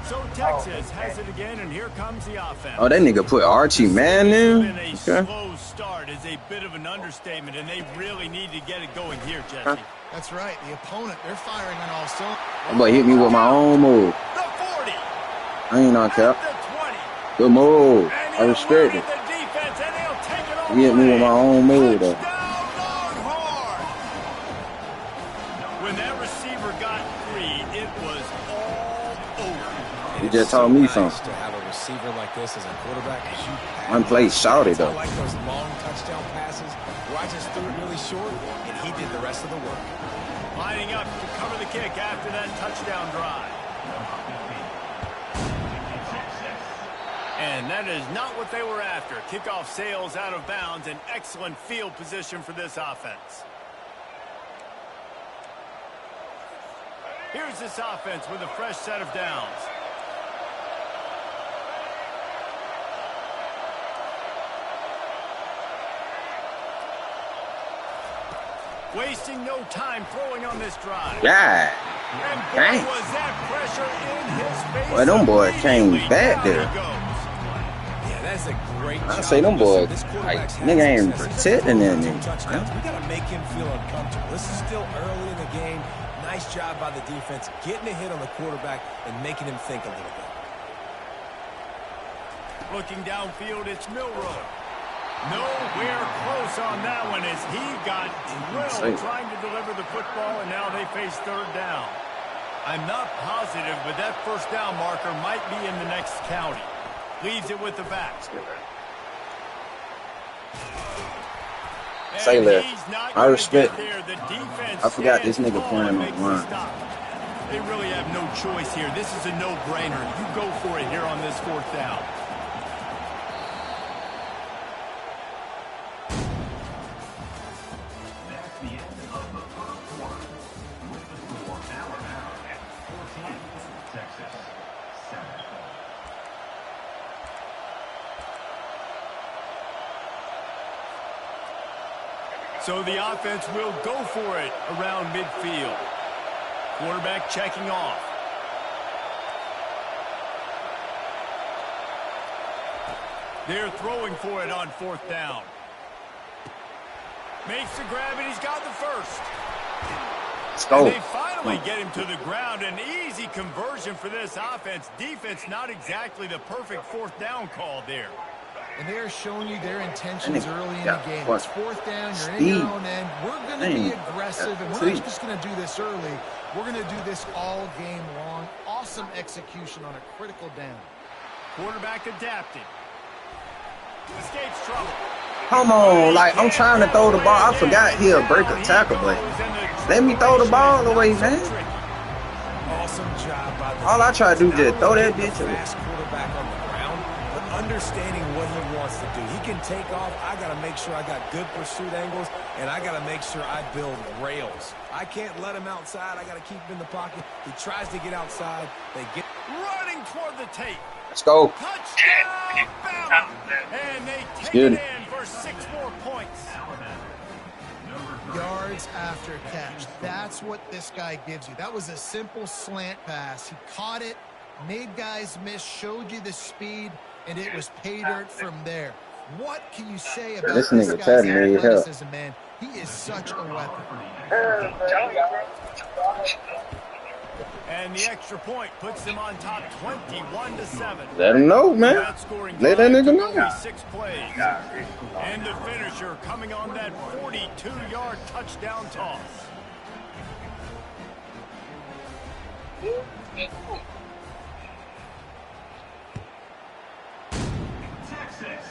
So Texas has it again, and here comes the offense. Oh, that nigga put Archie Man in? A slow start is a bit of an understatement, and they really need to get it going here, Jesse. That's right. The opponent, they're firing on all cylinders. That boy hit me with my own move. The 40. I ain't on cap. The 20. Good move. I respect it. The defense, and they'll take it all He hit me with my own move, though. When that receiver got free, it was all over. He just taught me something. To have a receiver like this as a quarterback, One play shouted, though. I like those long touchdown passes where I just threw it really short, and he did the rest of the work. Lining up to cover the kick after that touchdown drive. And that is not what they were after. Kickoff sails out of bounds, and excellent field position for this offense. Here's this offense with a fresh set of downs. Wasting no time throwing on this drive. Yeah. And boy, was that pressure in his face. Well, them boys came back there. Yeah, that's a great job. I say them boys, like, nigga ain't protecting that nigga. We got to make him feel uncomfortable. This is still early in the game. Nice job by the defense, getting a hit on the quarterback and making him think a little bit. Looking downfield, it's Milroe. Nowhere close on that one as he got drilled trying to deliver the football, and now they face third down. I'm not positive, but that first down marker might be in the next county. Leaves it with the back. Say that. I respect. I forgot this nigga pointing on the line. They really have no choice here. This is a no-brainer. You go for it here on this fourth down. That's the end of the first quarter. With the score, Alabama at 14, Texas 7. So the offense will go for it around midfield. Quarterback checking off. They're throwing for it on fourth down. Makes the grab, and he's got the first. Let's go. And they finally get him to the ground. An easy conversion for this offense. Defense, not exactly the perfect fourth down call there. And they're showing you their intentions early in the game. What? It's fourth down, you're in your own end. We're going to be aggressive, and we're not just going to do this early. We're going to do this all game long. Awesome execution on a critical down. Quarterback adapted. Escapes trouble. Come on, like, I'm trying to throw the ball. I forgot he'll break a tackle, but let me throw the ball away, man. Awesome job by the All I try to do is just throw that bitch away. fast quarterback on the ground, but understanding what he wants to do. He can take off. I got to make sure I got good pursuit angles, and I got to make sure I build rails. I can't let him outside. I got to keep him in the pocket. He tries to get outside. They get Running toward the tape. Let's go. Touchdown, Bama. And they take it in for 6 more points. Yards after catch. That's what this guy gives you. That was a simple slant pass. He caught it, made guys miss, showed you the speed, and it was pay dirt from there. What can you say about this guy's athleticism, man? He is such a weapon. And the extra point puts them on top 21-7. Let him know, man. Let that nigga know. 6 plays. And the finisher coming on that 42-yard touchdown toss. Texas.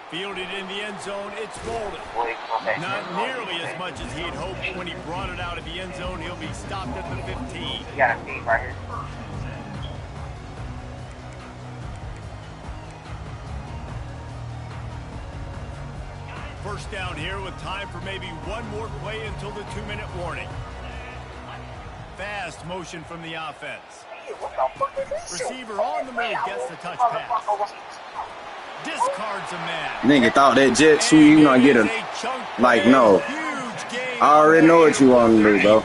Fielded in the end zone, it's Bolden. Not nearly as much as he'd hoped when he brought it out of the end zone. He'll be stopped at the 15. You got a feed right here. First down here with time for maybe one more play until the 2-minute warning. Fast motion from the offense. Receiver on the move gets the touch pass. Discards a man. Nigga thought that jet sweep, you gonna get him. Like, no. I already know what you want to do, bro.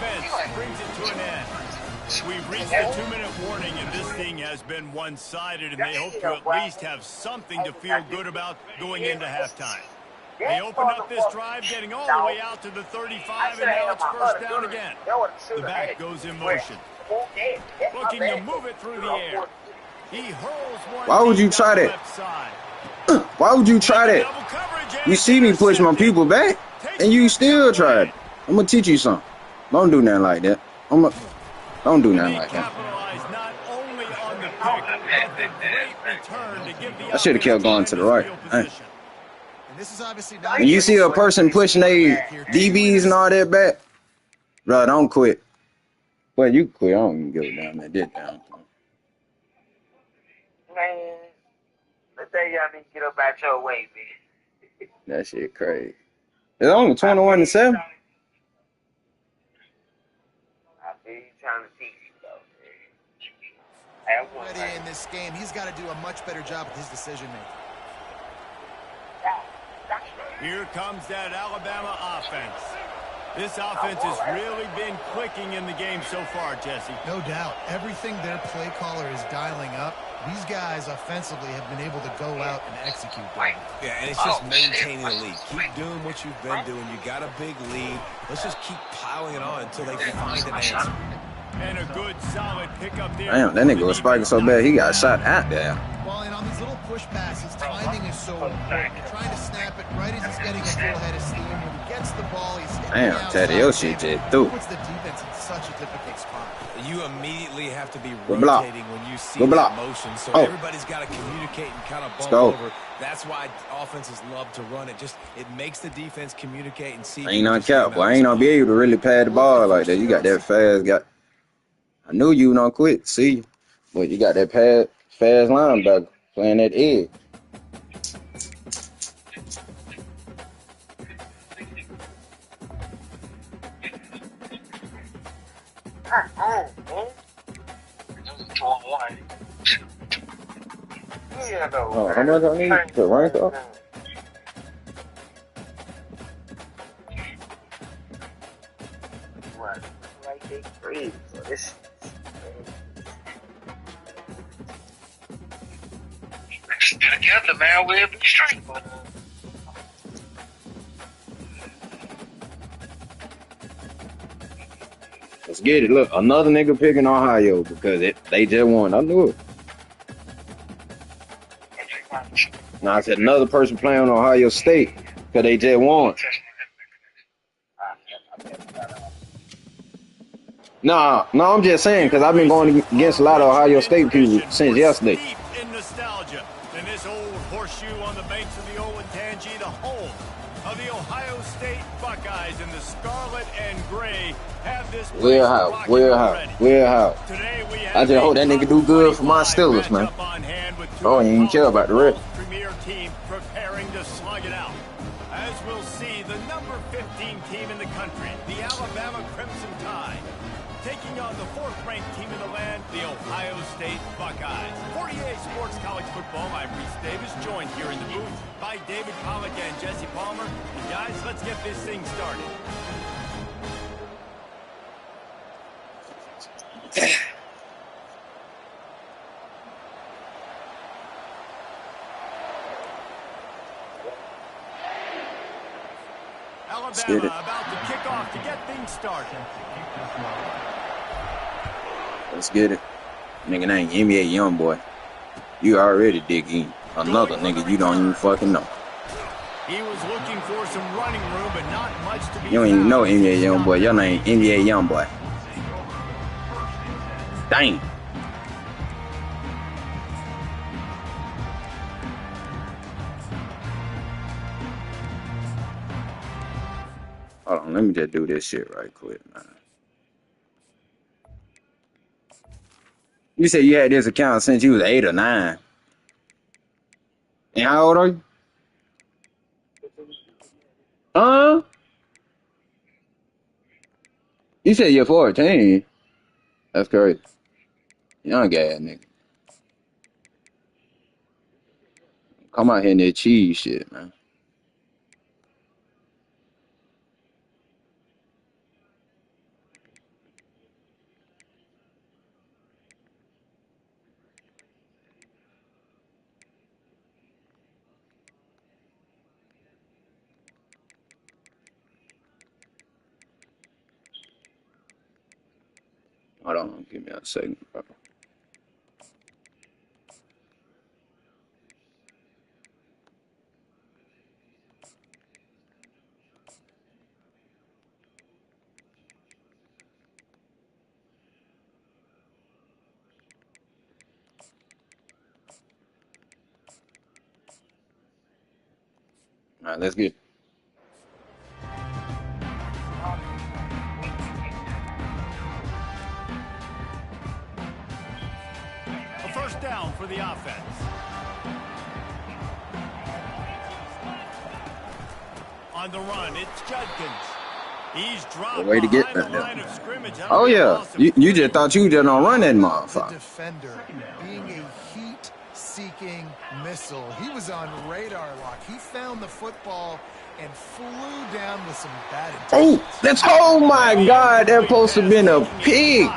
We've reached the 2-minute warning, and this thing has been one-sided, and they hope to at least have something to feel good about going into halftime. They opened up this drive, getting all the way out to the 35, and now it's first down again. The back goes in motion. Looking to move it through the air. He hurls one. Why would you try that? Why would you try that? You see me push my people back, and you still tried. I'm gonna teach you something. Don't do nothing like that. Don't do nothing like that. I should have kept going to the right. When you see a person pushing their DBs and all that back, bro, don't quit. Well, you quit. I don't even go down there. Did down. Man, let's say y'all need to get up out your way, man. That shit crazy. It's only 21-7. I feel you trying to teach you, though. Ready in this game, he's got to do a much better job with his decision making. Here comes that Alabama offense. This offense has really been clicking in the game so far, Jesse. No doubt. Everything their play caller is dialing up, these guys offensively have been able to go out and execute. Yeah, and it's just maintaining the lead. Keep doing what you've been doing. You got a big lead. Let's just keep piling it on until they find an answer. And a good, solid pickup there. Damn, that nigga was spiking so bad he got shot out there. Well, and on these little push passes, timing is so important. You're trying to snap it right as it's getting a full head of steam. When you gets the ball. He's Damn, Teddy, your shit just through. Puts the defense in such a difficult spot. You immediately have to be block. rotating when you see Good block. that motion, so Oh. everybody's got to communicate and kind of bump go. over. That's why offenses love to run it. It makes the defense communicate and see. I ain't on cap, boy. I ain't gonna be able to really pass the ball like that. You got that fast. I knew you don't quit. See, but you got that fast linebacker playing that edge. Yeah, no. Oh, how much I need to rank up? What? Like they free. This. Let's get together, man. We'll be straight. Let's get it. Look, another nigga picking Ohio because they just won. I knew it. Now I said another person playing on Ohio State because they just won. No, I'm just saying because I've been going against a lot of Ohio State people since yesterday. Deep in nostalgia, and this old horseshoe on the banks of the Olentangy, the home of the Ohio State Buckeyes in the scarlet and gray, have this. Where how? Today we have I just hope that nigga do good for my Steelers, man. Oh, you ain't care about the rest. Premier team preparing to slug it out. As we'll see, the number 15 team in the country, the Alabama Crimson Tide, taking on the 4th-ranked team in the land, the Ohio State Buckeyes. 48 Sports College Football, I'm Reese Davis, joined here in the booth by David Pollack and Jesse Palmer. And guys, let's get this thing started. Alabama about to kick off to get things started. Let's get it. Nigga named NBA Youngboy. You already dig in. Another nigga you don't even fucking know. He was looking for some running room, but not much to be. You don't even know NBA Youngboy. Your name NBA Youngboy. Dang. Hold on, let me just do this shit right quick, man. You said you had this account since you was 8 or 9. And how old are you? Huh? You said you're 14. That's crazy. Young ass nigga. Come out here and that cheese shit, man. Hold on, give me a second, bro. All right, let's get it. A first down for the offense. On the run, it's Judkins. He's dropped Way to get behind the that line of scrimmage. Oh yeah, you just thought you just don't run that The motherfucker. defender being a heat-seeking missile. He was on radar lock. He found the football and flew down with some bad intentions. Oh, that's oh my God, that supposed to have been a pig.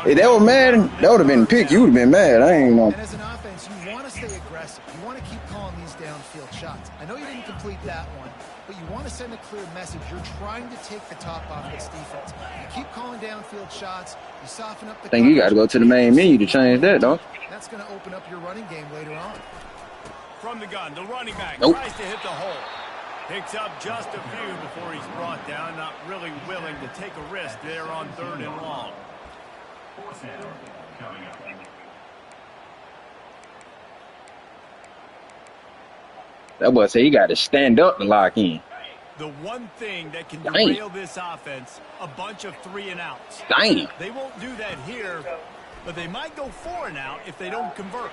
If that was mad, that would have been a pig. You would have been mad. I ain't know. And as an offense, you want to stay aggressive. You want to keep calling these downfield shots. I know you didn't complete that one, but you want to send a clear message. You're trying to take the top off this defense. You keep calling downfield shots. You soften up the. I think you got to go to the main menu to change that, though. That's going to open up your running game later on. From the gun, the running back Nope. tries to hit the hole. Picks up just a few before he's brought down. Not really willing to take a risk there on 3rd and long. 4th down coming up. That boy said he got to stand up to lock in. The one thing that can derail this offense, a bunch of 3 and outs. Damn. They won't do that here, but they might go 4 and out if they don't convert.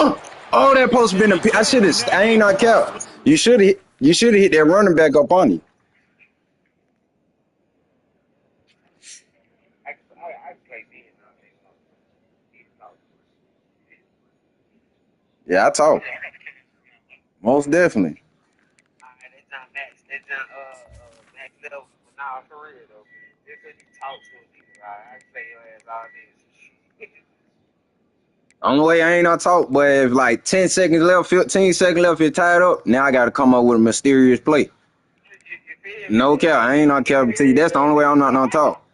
Oh, that supposed to been a. I should have. I ain't not kept. You should have. You should have hit that running back up on you. I play Yeah, I talk. Most definitely. It's not max. It's not max level. Nah, for real though. Just because you talk to a nigga, right? I can say your ass all this. Only way I ain't not talk, but if like 10 seconds left, 15 seconds left, you're tied up, now I got to come up with a mysterious play. No cap, I ain't not capping to you. That's the only way I'm not gonna talk.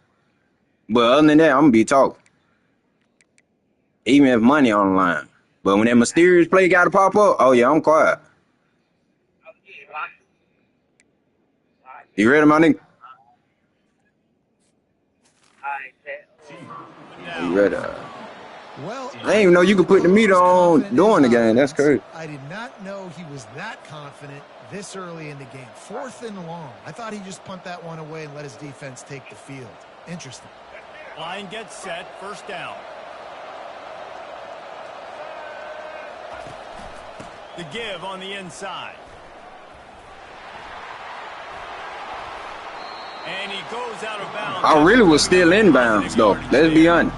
But other than that, I'm gonna be talking. Even if money on the line. But when that mysterious play got to pop up, oh yeah, I'm quiet. You ready, my nigga? You ready? Well, I didn't even know you could put the meter on during the game. That's crazy. I did not know he was that confident this early in the game. 4th and long. I thought he'd just punt that one away and let his defense take the field. Interesting. Line gets set, 1st down. The give on the inside. And he goes out of bounds. I really was still inbounds, though. Let's be honest.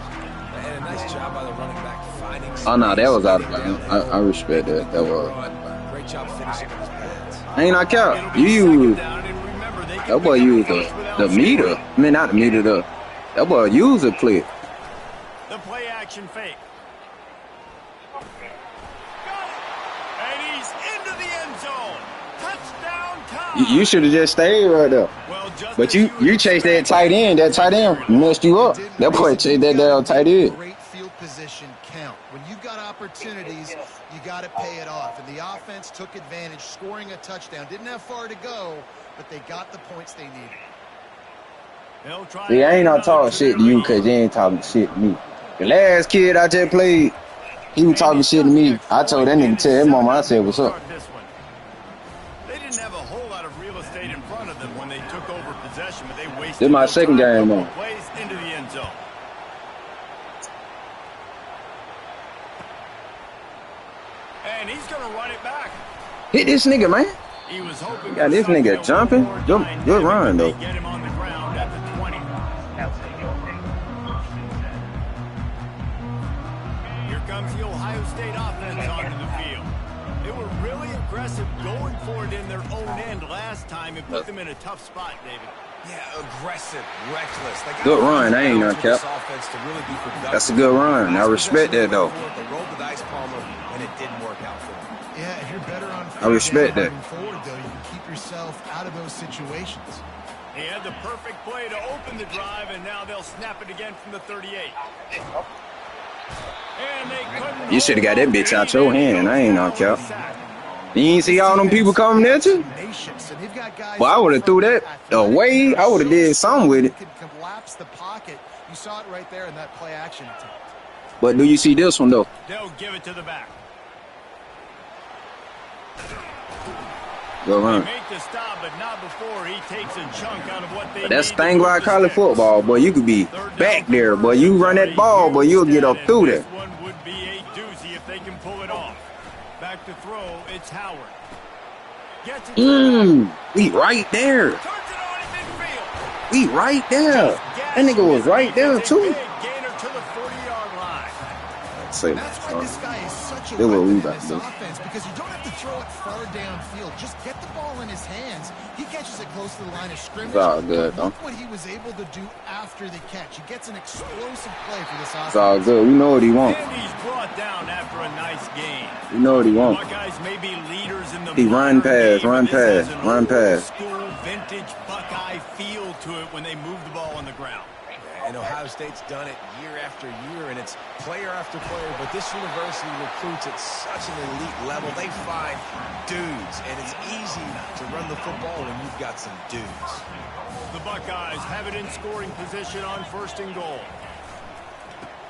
And a nice job by the running back finding. Oh, no, that was out of bounds. I respect that. That was. Great job finishing with his pads. Ain't I count. You used. That boy used the meter. I mean, not the meter, that boy used a clip. The play action fake. And he's into the end zone. Touchdown time. You should have just stayed right there. But you chased that tight end. That tight end messed you up. That boy chased that down tight end. Great field position count. When you've got opportunities, you got to pay it off. And the offense took advantage, scoring a touchdown. Didn't have far to go, but they got the points they needed. See, I ain't not talking shit to you because you ain't talking shit to me. The last kid I just played, he was talking shit to me. I told that nigga to tell his mama, I said, what's up? They didn't have a whole lot of real estate in front of them when they took over possession, but they wasted. This is my second game, man. Plays into the end zone. And he's going to run it back. Hit this nigga, man. He was hoping got this nigga jumping. Good run, though. Get him on the ground at the 20. Here comes the Ohio State offense onto the field. They were really aggressive going for it in their own end last time and put them in a tough spot, David. Yeah, aggressive, reckless. Good run. I ain't no cap. That's a good run. I respect that, though. They rolled the dice, Palmer, and it didn't work out for them. Yeah, if you're better on I respect that. forward, though, you can keep yourself out of those situations. He had the perfect play to open the drive, and now they'll snap it again from the 38. And they couldn't. You should have got that bitch out your hand. I ain't no cap. You ain't see all them people coming at you? Well, I would have threw that away. I would have did something with it. Collapse the pocket. You saw it right there in that play action attempt. But do you see this one, though? They'll give it to the back. Good run. Make the stop, but not before he takes a chunk out of what they But that's the need thing to about move the college sticks. football, boy. You could be back there, boy. You run that ball, boy. You'll get up through there. This one would be a doozy if they can pull it off. Back to throw, it's Howard. Gets it We right there. turns it on in midfield. We right there. That nigga was right there, too. Big gainer to the 40-yard line. Say That's why this guy is such a They will weapon in rebound, this though. offense, because you don't have to throw it far downfield. Just get the ball in his hands. He catches it close to the line of scrimmage. It's all good, though. Look what he was able to do after the catch. He gets an explosive play for this offense. It's all good. We know what he wants. And he's brought down after a nice game. We know what he wants. Buckeyes may be leaders in the He run pass, game, run but this pass, has an run old pass. School vintage Buckeye feel to it when they move the ball on the ground. And Ohio State's done it year after year, and it's player after player. But this university recruits at such an elite level. They find dudes, and it's easy to run the football when you've got some dudes. The Buckeyes have it in scoring position on 1st and goal.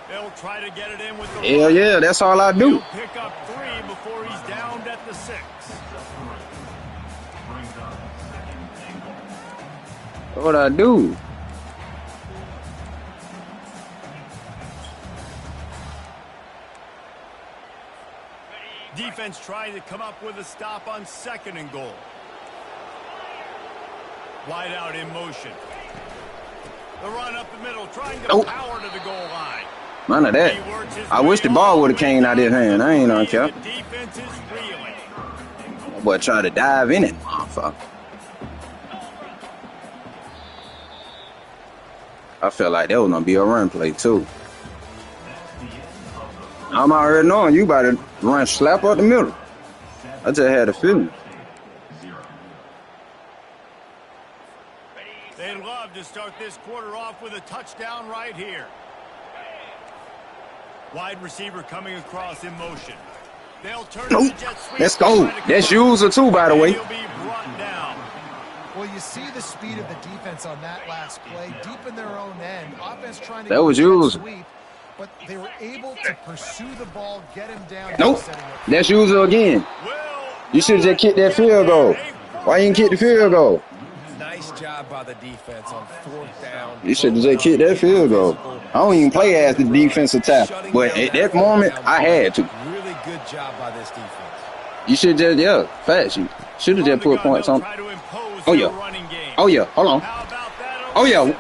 They'll try to get it in with the Hell yeah, that's all I do. He'll pick up 3 before he's downed at the 6. What I do? Defense trying to come up with a stop on 2nd and goal. Wide out in motion. The run up the middle, trying to power to the goal line. None of that. I wish the ball would have came out of his hand. I ain't on cap. Defense is reeling. That boy tried to dive in it, motherfucker. I felt like that was gonna be a run play too. I'm already knowing you about to run slap up the middle. I just had a feeling. They'd love to start this quarter off with a touchdown right here. Wide receiver coming across in motion. They'll turn the jet sweep. Let's go. That's user too, by the way. He'll be brought down. Well, you see the speed of the defense on that last play, deep in their own end. Offense trying to that was yours. Sweep, but they were able to pursue the ball, get him down. Nope. That's user again. You should have just kicked that field goal. Why you didn't kick the field goal? Nice job by the defense on 4th down. You should have just kicked that field goal. I don't even play as the defensive tackle, but at that moment, I had to. Really good job by this defense. You should just, yeah, fast. You should have just put points on. Oh, yeah. Oh, yeah. Hold on. Oh, yeah.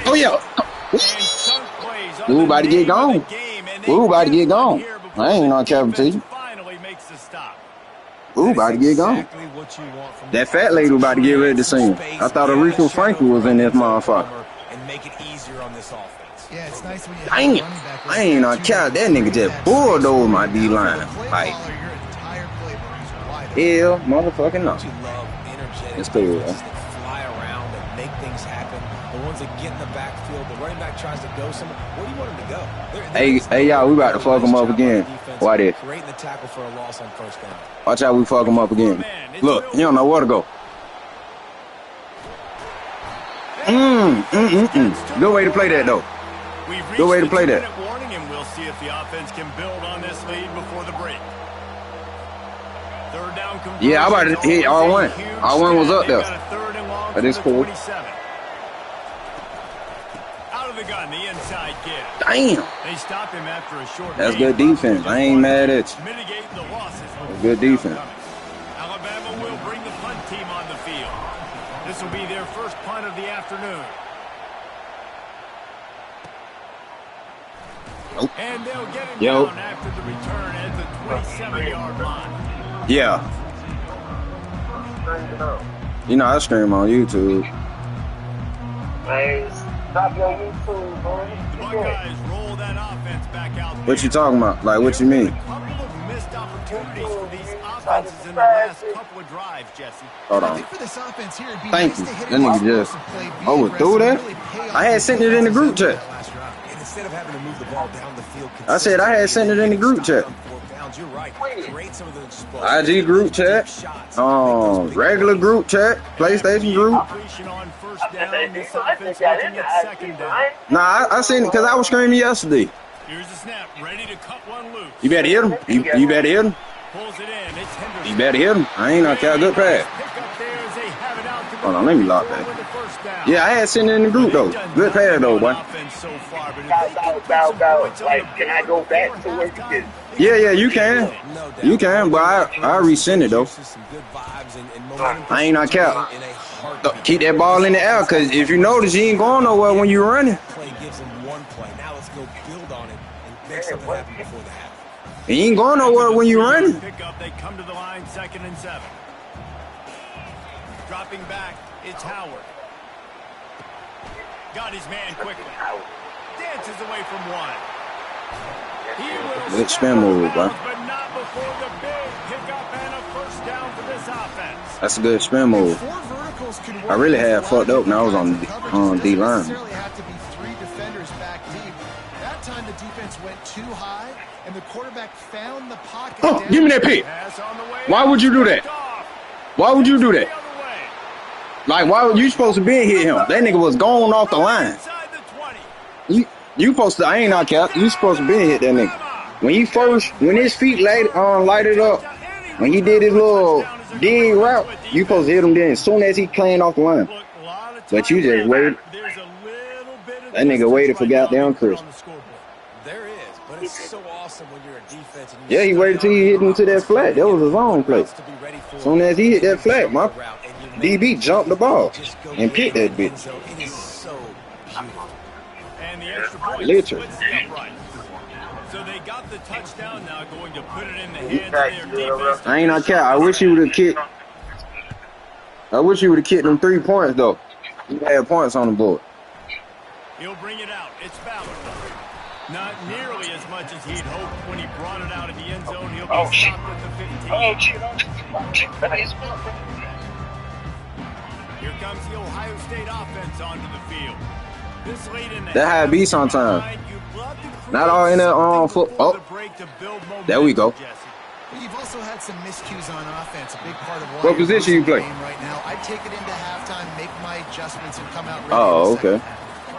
Oh, yeah. Ooh, about to get gone. Ooh, about to get gone. I ain't on camera to you. Ooh, about to get gone. That fat lady was about to get ready to sing. I thought Aretha Franklin was in this motherfucker. And make it easier on this offense. Yeah, it's nice when you Dang it. I ain't on count. That nigga just bulldozed my D-line. Like, hell, motherfucking no. It's cool, man. Fly around and make things happen. The ones that get in the backfield, the running back tries to go somewhere. Where do you want him to go? Hey, y'all, we about to fuck him up again. Why this? Creating the tackle for a loss on 1st down. Watch out, we fuck him up again. Look, you don't know where to go. Good way to play that, though. Good way to play that. Warning, and we'll see if the offense can build on this lead before the break. 3rd down conversion. Yeah, I about to hit R1. R1 was up there. That is cool. Out of the gun, the inside kid. Damn. They stopped him after a short. That's good defense. I ain't mad at you. Mitigate the losses. Good defense. Alabama will bring the punt team on the field. This will be their first punt of the afternoon. Nope. And they'll get it down after the return at the 27-yard line. Yeah. You know, I stream on YouTube. Hey, stop your YouTube, boy. The Buckeyes roll that offense back out there. What you talking about? Like, what you mean? A couple of missed opportunities for these offenses in the last couple of drives, Jesse. Hold I on. think for this offense here, it'd be Thank nice you. to hit That nigga just overthrew that. I had sent it in the group chat. And instead of having to move the ball down the field, I said I had sent it in the group chat. you're right. Create some of those spots. IG group chat, regular group chat, PlayStation group. Nah, I seen it because I was screaming yesterday. Here's the snap, ready to cut one loose. You better hit him. You better hit him. Pulls it in. It's Henderson. You better hit him. I ain't knocked out. Good pass. Hold on, let me lock that. Yeah, I had sent it in the group though. Good pass though, boy. Like, can I go back to where you did? Yeah, you can. You can, but I resend it though. I ain't knocked out. Keep that ball in the air, cause if you notice, he ain't going nowhere when you're running. Play gives him one play. Now let's go build on it and make something happen before the half. He ain't going nowhere when you're running. They come to the line, 2nd and 7. Dropping back, it's Howard. Got his man quickly. Dances away from one. Good spin move, bro. But not before the big pickup and a first down for this offense. That's a good spin move. I really had fucked up when I was on D-line. back deep. That time the defense went too high, and the quarterback found the pocket. Oh, give me that pick. Why would you do that? Why would you do that? Like, why would you supposed to be hit him? That nigga was going off the line. You supposed to, I ain't knock out. You supposed to be hit that nigga. When his feet lighted up, when he did his little dig route, you supposed to hit him then as soon as he playing off the line. But you just waited. That nigga waited for goddamn Chris. There is, but it's so awesome when you're a defense. And Yeah, he waited till he hit him to that flat. That was his own play. As soon as he hit that flat, my DB jumped the ball and picked that bitch. It is so beautiful. And the extra point Literally. splits the upright. So they got the touchdown now, going to put it in the hands of their defense. I ain't not count. I wish he would have kicked. I wish he would have kicked them 3 points though. He had points on the board. He'll bring it out. It's Fowler. Not nearly as much as he'd hoped when he brought it out of the end zone. He'll be stopped at the 15. Here comes the Ohio State offense onto the field. This late in the That how it be sometimes. Not all in that football. Oh, there we go. You've also had some miscues on offense. A big part of what position you play right now. I take it into halftime, make my adjustments, and come out ready. Oh, okay.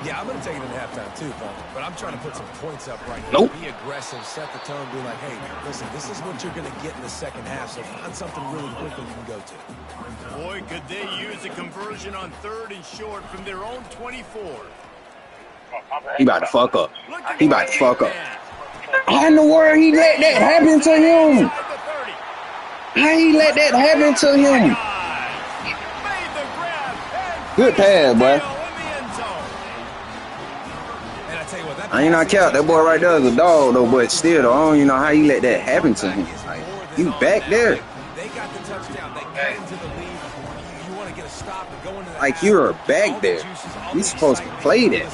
Yeah, I'm going to take it in halftime too, but I'm trying to put some points up right here. Nope. Be aggressive, set the tone, be like, hey, listen, this is what you're going to get in the second half, so find something really quick that you can go to. Boy, could they use a conversion on 3rd and short from their own 24. He about to fuck up. He about to fuck up. How in the world he let that happen to him? How he let that happen to him? Good pass, boy. I ain't not count. That boy right there is a dog, though, but still, though, I don't even know how he let that happen to him. Like, you back there. They got the touchdown. They got into the lead. You want to get a stop and go into the like, you're back there. You supposed to play that.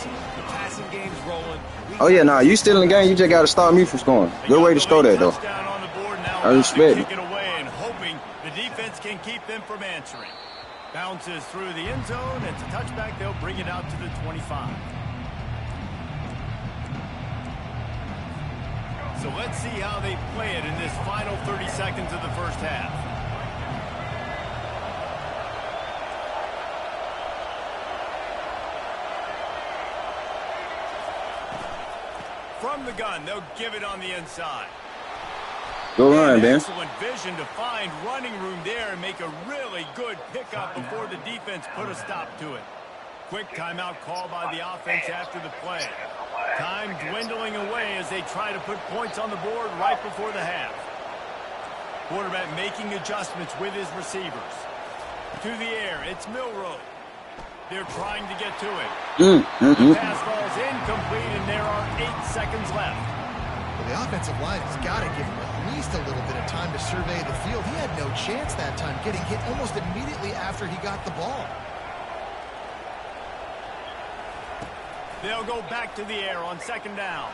Oh, yeah, nah, you still in the game. You just got to stop me from scoring. Good way to score that, though. I respect it. Hoping the defense can keep them from answering. Bounces through the end zone. It's a touchback. They'll bring it out to the 25. So let's see how they play it in this final 30 seconds of the first half. From the gun, they'll give it on the inside. Go run, man. Excellent vision to find running room there and make a really good pickup before the defense put a stop to it. Quick timeout call by the offense after the play. Time dwindling away as they try to put points on the board right before the half. Quarterback making adjustments with his receivers. To the air, it's Milroe. They're trying to get to it. The pass ball's incomplete, and there are 8 seconds left. Well, the offensive line has got to give him at least a little bit of time to survey the field. He had no chance that time, getting hit almost immediately after he got the ball. They'll go back to the air on 2nd down.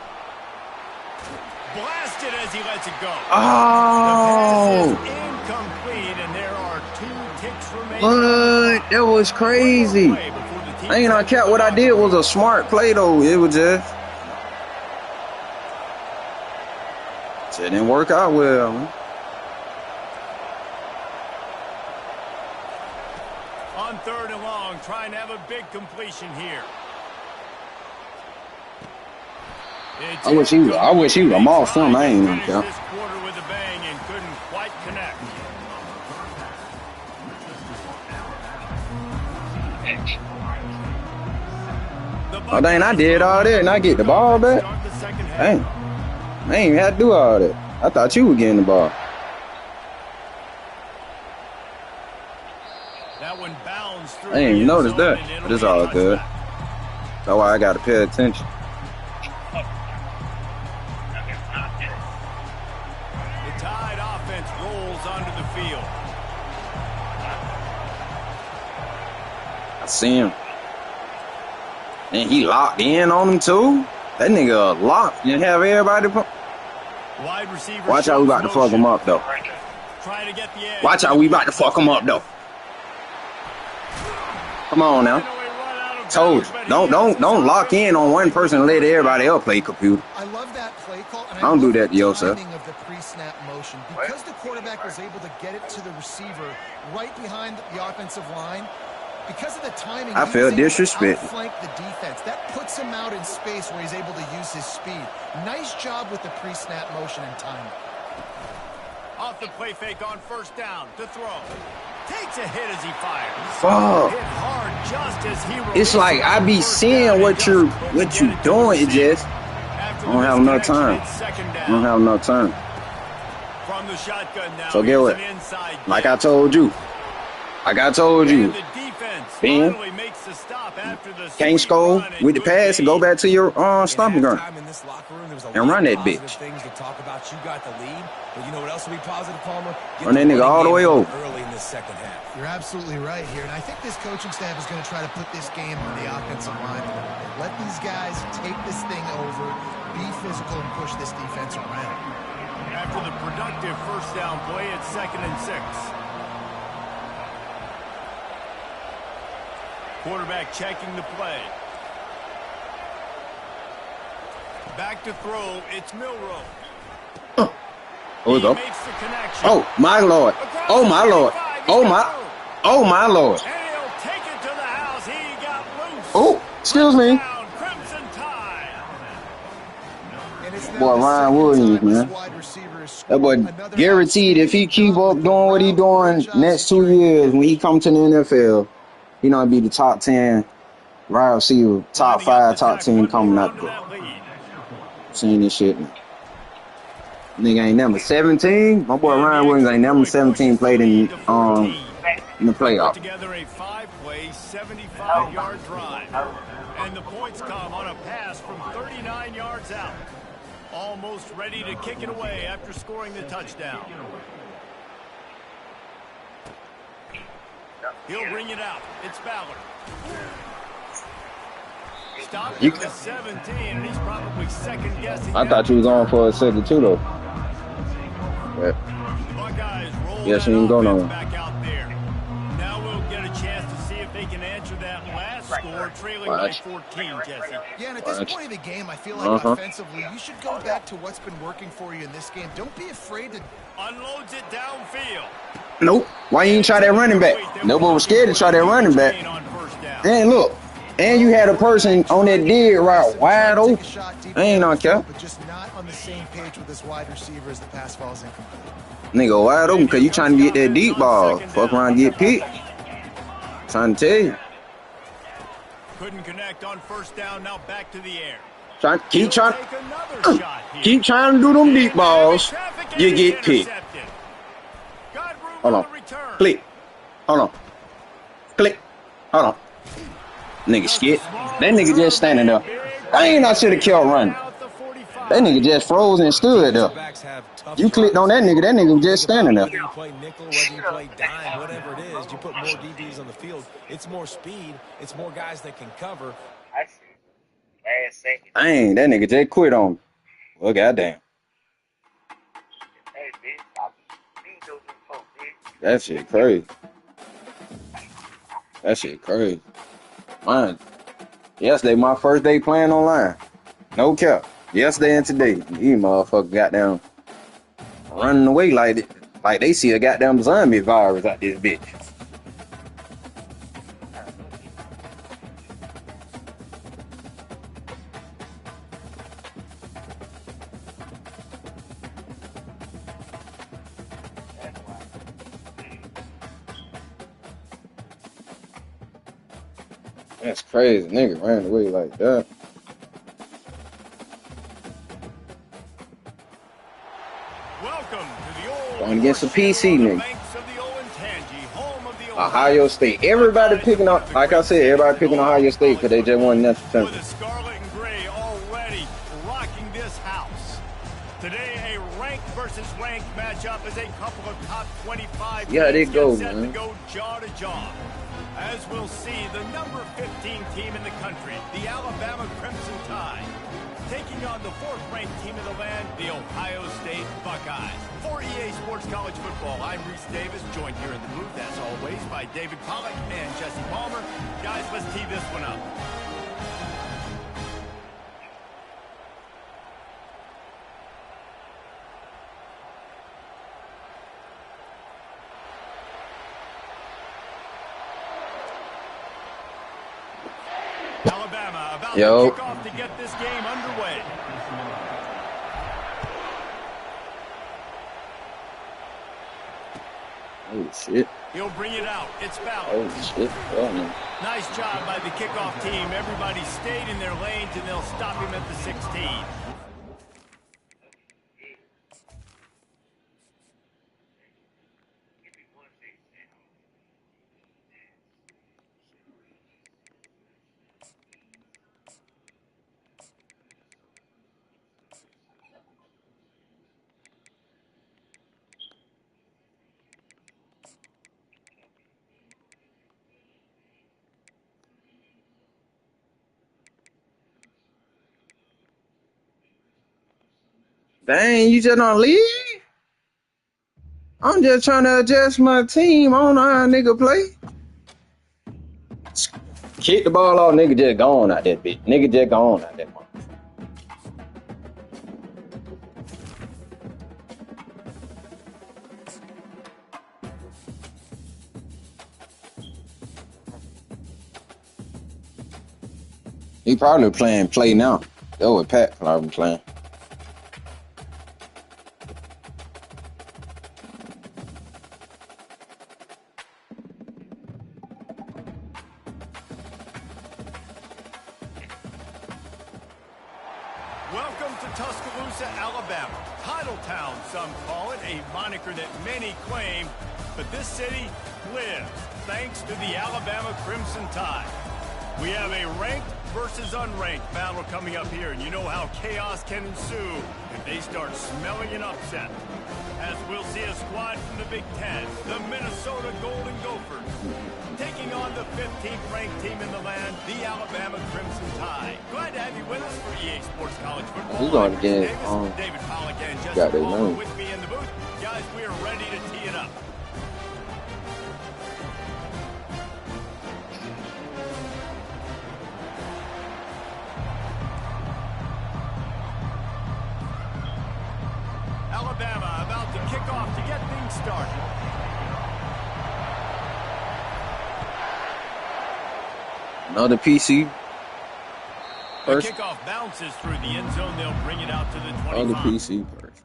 Blasted as he lets it go. Oh! The pass is incomplete, and there are 2 ticks remaining. What? That was crazy. I ain't gonna count. What I did was a smart play, though. It was just... It didn't work out well, man. On 3rd and long, trying to have a big completion here. I wish he was a mall something. I ain't gonna count. This quarter with a bang and couldn't quite connect. Oh, dang, I did all that and I get the ball back? Dang. I ain't even had to do all that. I thought you were getting the ball. That one bounds through. I didn't even notice that. But it's all good. That's why I got to pay attention. The Tide offense rolls onto the field. I see him. And he locked in on him too? That nigga locked. You have everybody. Wide receiver. Watch how we about to fuck him up, though. Trying to get the edge. Watch how we about to fuck him up, though. Come on now. Told you. Don't lock in on one person and let everybody else play computer. I love that play call, and I don't do love that to the yourself. timing of the pre-snap motion. Because the quarterback was able to get it to the receiver right behind the offensive line, because of the timing, I feel disrespected. Outflank the defense. That puts him out in space where he's able to use his speed. Nice job with the pre-snap motion and timing. Off the play fake on first down to throw. Takes a hit as he fires. Fuck. Hit hard just as he It's like I be seeing what you doing. It just I don't have enough time. I don't have enough time. From the shotgun now. So get what? Like I told you. Like I told you. Ben, can't score with the pass and go back to your stomping ground and run that bitch. Things to talk about. You got the lead, but you know what else will be positive, Palmer? Run that nigga all the way over. Early in the second half. You're absolutely right here, and I think this coaching staff is going to try to put this game on the offensive line a little bit. Let these guys take this thing over, be physical, and push this defense around. After the productive first down play, it's 2nd and 6. Quarterback checking the play. Back to throw, it's Milroe. Hold up. Oh, my Lord. Oh, my Lord. Oh, my Lord. And he'll take it to the house. He got loose. Oh, excuse me. Crimson Tide. Boy, Ryan Williams, man. That boy guaranteed if he keep up doing what he doing next 2 years, when he come to the NFL, he gonna be the top 10 wide receiver, top 5, top 10 coming out there. Seeing this shit. Nigga ain't number 17. My boy Ryan Williams ain't number 17 played in the playoff. Together a 5-play, 75-yard drive. And the points come on a pass from 39 yards out. Almost ready to kick it away after scoring the touchdown. He'll bring it out. It's Ballard. Stopped at the 17, and he's probably second guessing. I thought you was on for a second too, though. But Buckeyes roll yes, you ain't going on. Back out there. Now we'll get a chance to see if they can answer that last score, trailing by 14, Jesse. Yeah, and at this point of the game, I feel like offensively, you should go back to what's been working for you in this game. Don't be afraid to unloads it downfield. Nope. Why you ain't try that running back? Nobody was scared to try that running back. And look, and you had a person on that dig route wide open. I ain't on cap. But just not on the same page with this wide receiver as the pass falls incomplete. Nigga wide open because you trying to get that deep ball. Fuck around and get picked. Trying to tell you. Couldn't connect on first down. Now back to the air. Keep trying to do them deep balls. You get picked. Hold on. Click. Hold on. Click. Hold on. Nigga skit. That nigga just standing there. I should have kept running. That nigga just froze and stood there. You clicked on that nigga was just standing there. Whether you play nickel, whether you play dime, whatever it is, you put more DBs on the field. It's more speed. It's more guys that can cover. Dang, that nigga just quit on me. Well, goddamn. That shit crazy. That shit crazy. Man, yesterday my first day playing online. No cap. Yesterday and today, these motherfuckers goddamn running away like they see a goddamn zombie virus out this bitch. That's crazy. Nigga ran away like that. Welcome to the old Going against the PC nigga. Ohio State. Everybody picking up, like I said, everybody picking Ohio State because they just won national With the scarlet and gray already rocking this house. Today, a ranked versus ranked matchup as a couple of top 25 yeah, they teams go, get set man. to go jaw to jaw. As we'll see, the number 15 team in the country, the Alabama Crimson Tide, taking on the 4th-ranked team in the land, the Ohio State Buckeyes. For EA Sports College Football, I'm Reese Davis, joined here in the booth, as always, by David Pollack and Jesse Palmer. Guys, let's tee this one up. Alabama about to kick off to get this game underway. Oh, shit. He'll bring it out. It's foul. Oh, shit. Oh, no. Nice job by the kickoff team. Everybody stayed in their lanes, and they'll stop him at the 16. Dang, you just don't leave? I'm just trying to adjust my team. I don't know how a nigga play. Kick the ball off, nigga just gone out that bitch. Nigga just gone out that motherfucker. He probably playing play now. That was Pat probably playing. Welcome to Tuscaloosa, Alabama. Titletown, some call it, a moniker that many claim, but this city lives thanks to the Alabama Crimson Tide. We have a ranked versus unranked battle coming up here, and you know how chaos can ensue if they start smelling an upset. As we'll see a squad from the Big Ten, the Minnesota Golden Gophers, taking on the 15th ranked team in the land, the Alabama Crimson Tide. Glad to have you with us for EA Sports College Football. He's going to get David Pollack and Jesse Palmer with me in the booth. Guys, we are ready to tee it up. Alabama about to kick off to get things started. Another PC. The kickoff bounces through the end zone. They'll bring it out to the 25. Another PC first.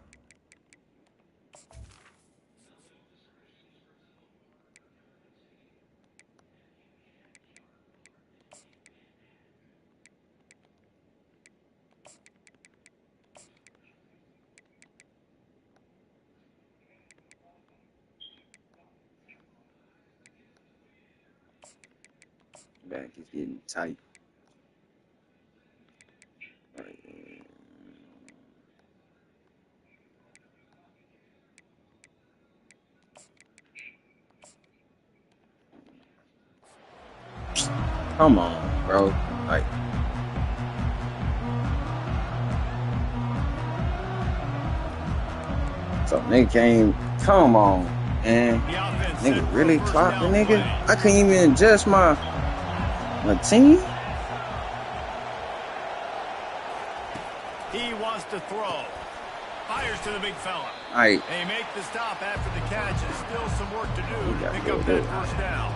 Back is getting tight. Come on, bro. Like, so nigga came. Come on, man. Nigga really clocked the nigga. I couldn't even adjust my team. He wants to throw. Fires to the big fella. Right. They make the stop after the catch, and still some work to do to pick up that first down.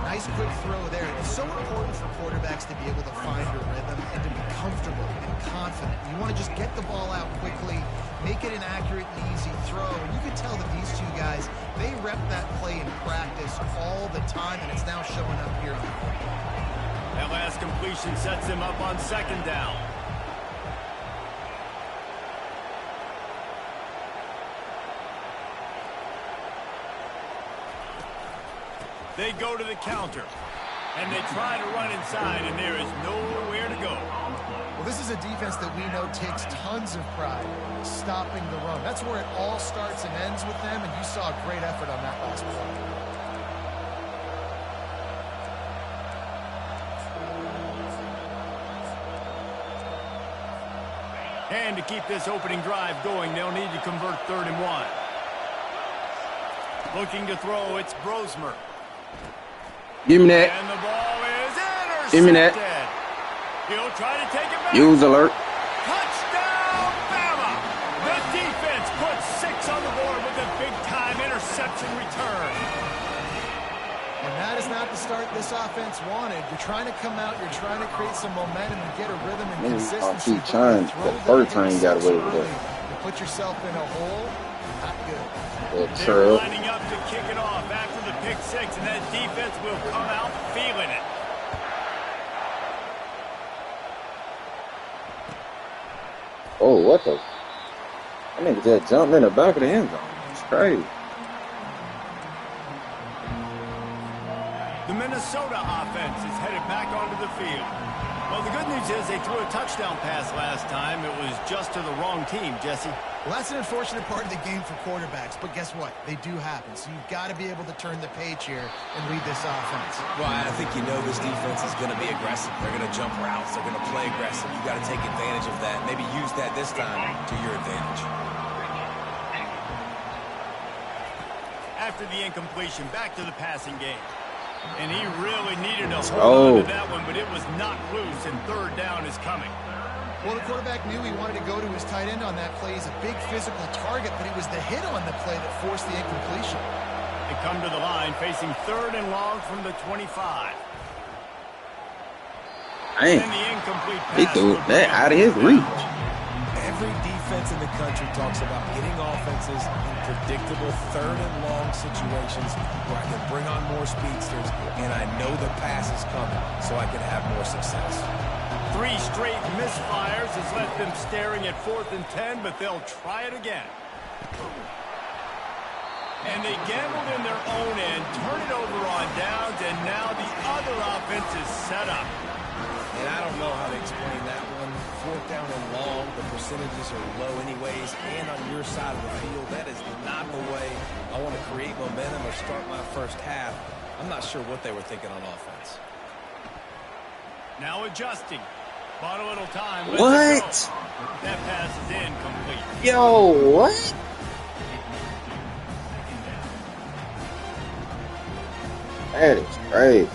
Nice quick throw there. It's so important for quarterbacks to be able to find a rhythm and to be comfortable and confident. You want to just get the ball out quickly, make it an accurate and easy throw. And you can tell that these two guys, they rep that play in practice all the time, and it's now showing up here on the court. That last completion sets him up on second down. They go to the counter, and they try to run inside, and there is nowhere to go. Well, this is a defense that we know takes tons of pride stopping the run. That's where it all starts and ends with them, and you saw a great effort on that last play. And to keep this opening drive going, they'll need to convert 3rd and 1. Looking to throw, it's Brosmer. Give me that. And the ball is intercepted. Give me that. He'll try to take it back. Use alert. Touchdown, Bama! The defense puts 6 on the board with a big-time interception return. And that is not the start this offense wanted. You're trying to come out, you're trying to create some momentum and get a rhythm and consistency. The third time you got away with it. You put yourself in a hole, not good. They're lining up to kick it off after the pick 6, and that defense will come out feeling it. Oh, what the? I nigga just jumped in the back of the end zone. It's crazy. The Minnesota offense is headed back onto the field. Well, the good news is they threw a touchdown pass last time. It was just to the wrong team, Jesse. Well, that's an unfortunate part of the game for quarterbacks, but guess what? They do happen. So you've got to be able to turn the page here and lead this offense. Well, I think you know this defense is going to be aggressive. They're going to jump routes. They're going to play aggressive. You've got to take advantage of that. Maybe use that this time to your advantage. After the incompletion, back to the passing game. And he really needed to hold on to that one, but it was not loose, and 3rd down is coming. Well, the quarterback knew he wanted to go to his tight end on that play. He's a big physical target, but it was the hit on the play that forced the incompletion. They come to the line facing 3rd and long from the 25. Dang. And the incomplete pass. He threw that out of his reach. Every defense in the country talks about getting offenses in predictable 3rd and long situations where I can bring on more speedsters and I know the pass is coming so I can have more success. 3 straight misfires has left them staring at 4th and 10, but they'll try it again. And they gambled in their own end, turn it over on downs, and now the other offense is set up. And I don't know how to explain that one. 4th down and long, the percentages are low anyways, and on your side of the field, that is not the way I want to create momentum or start my first half. I'm not sure what they were thinking on offense. Now adjusting. Bought a little time. What? That pass is incomplete. Yo, what? That is crazy.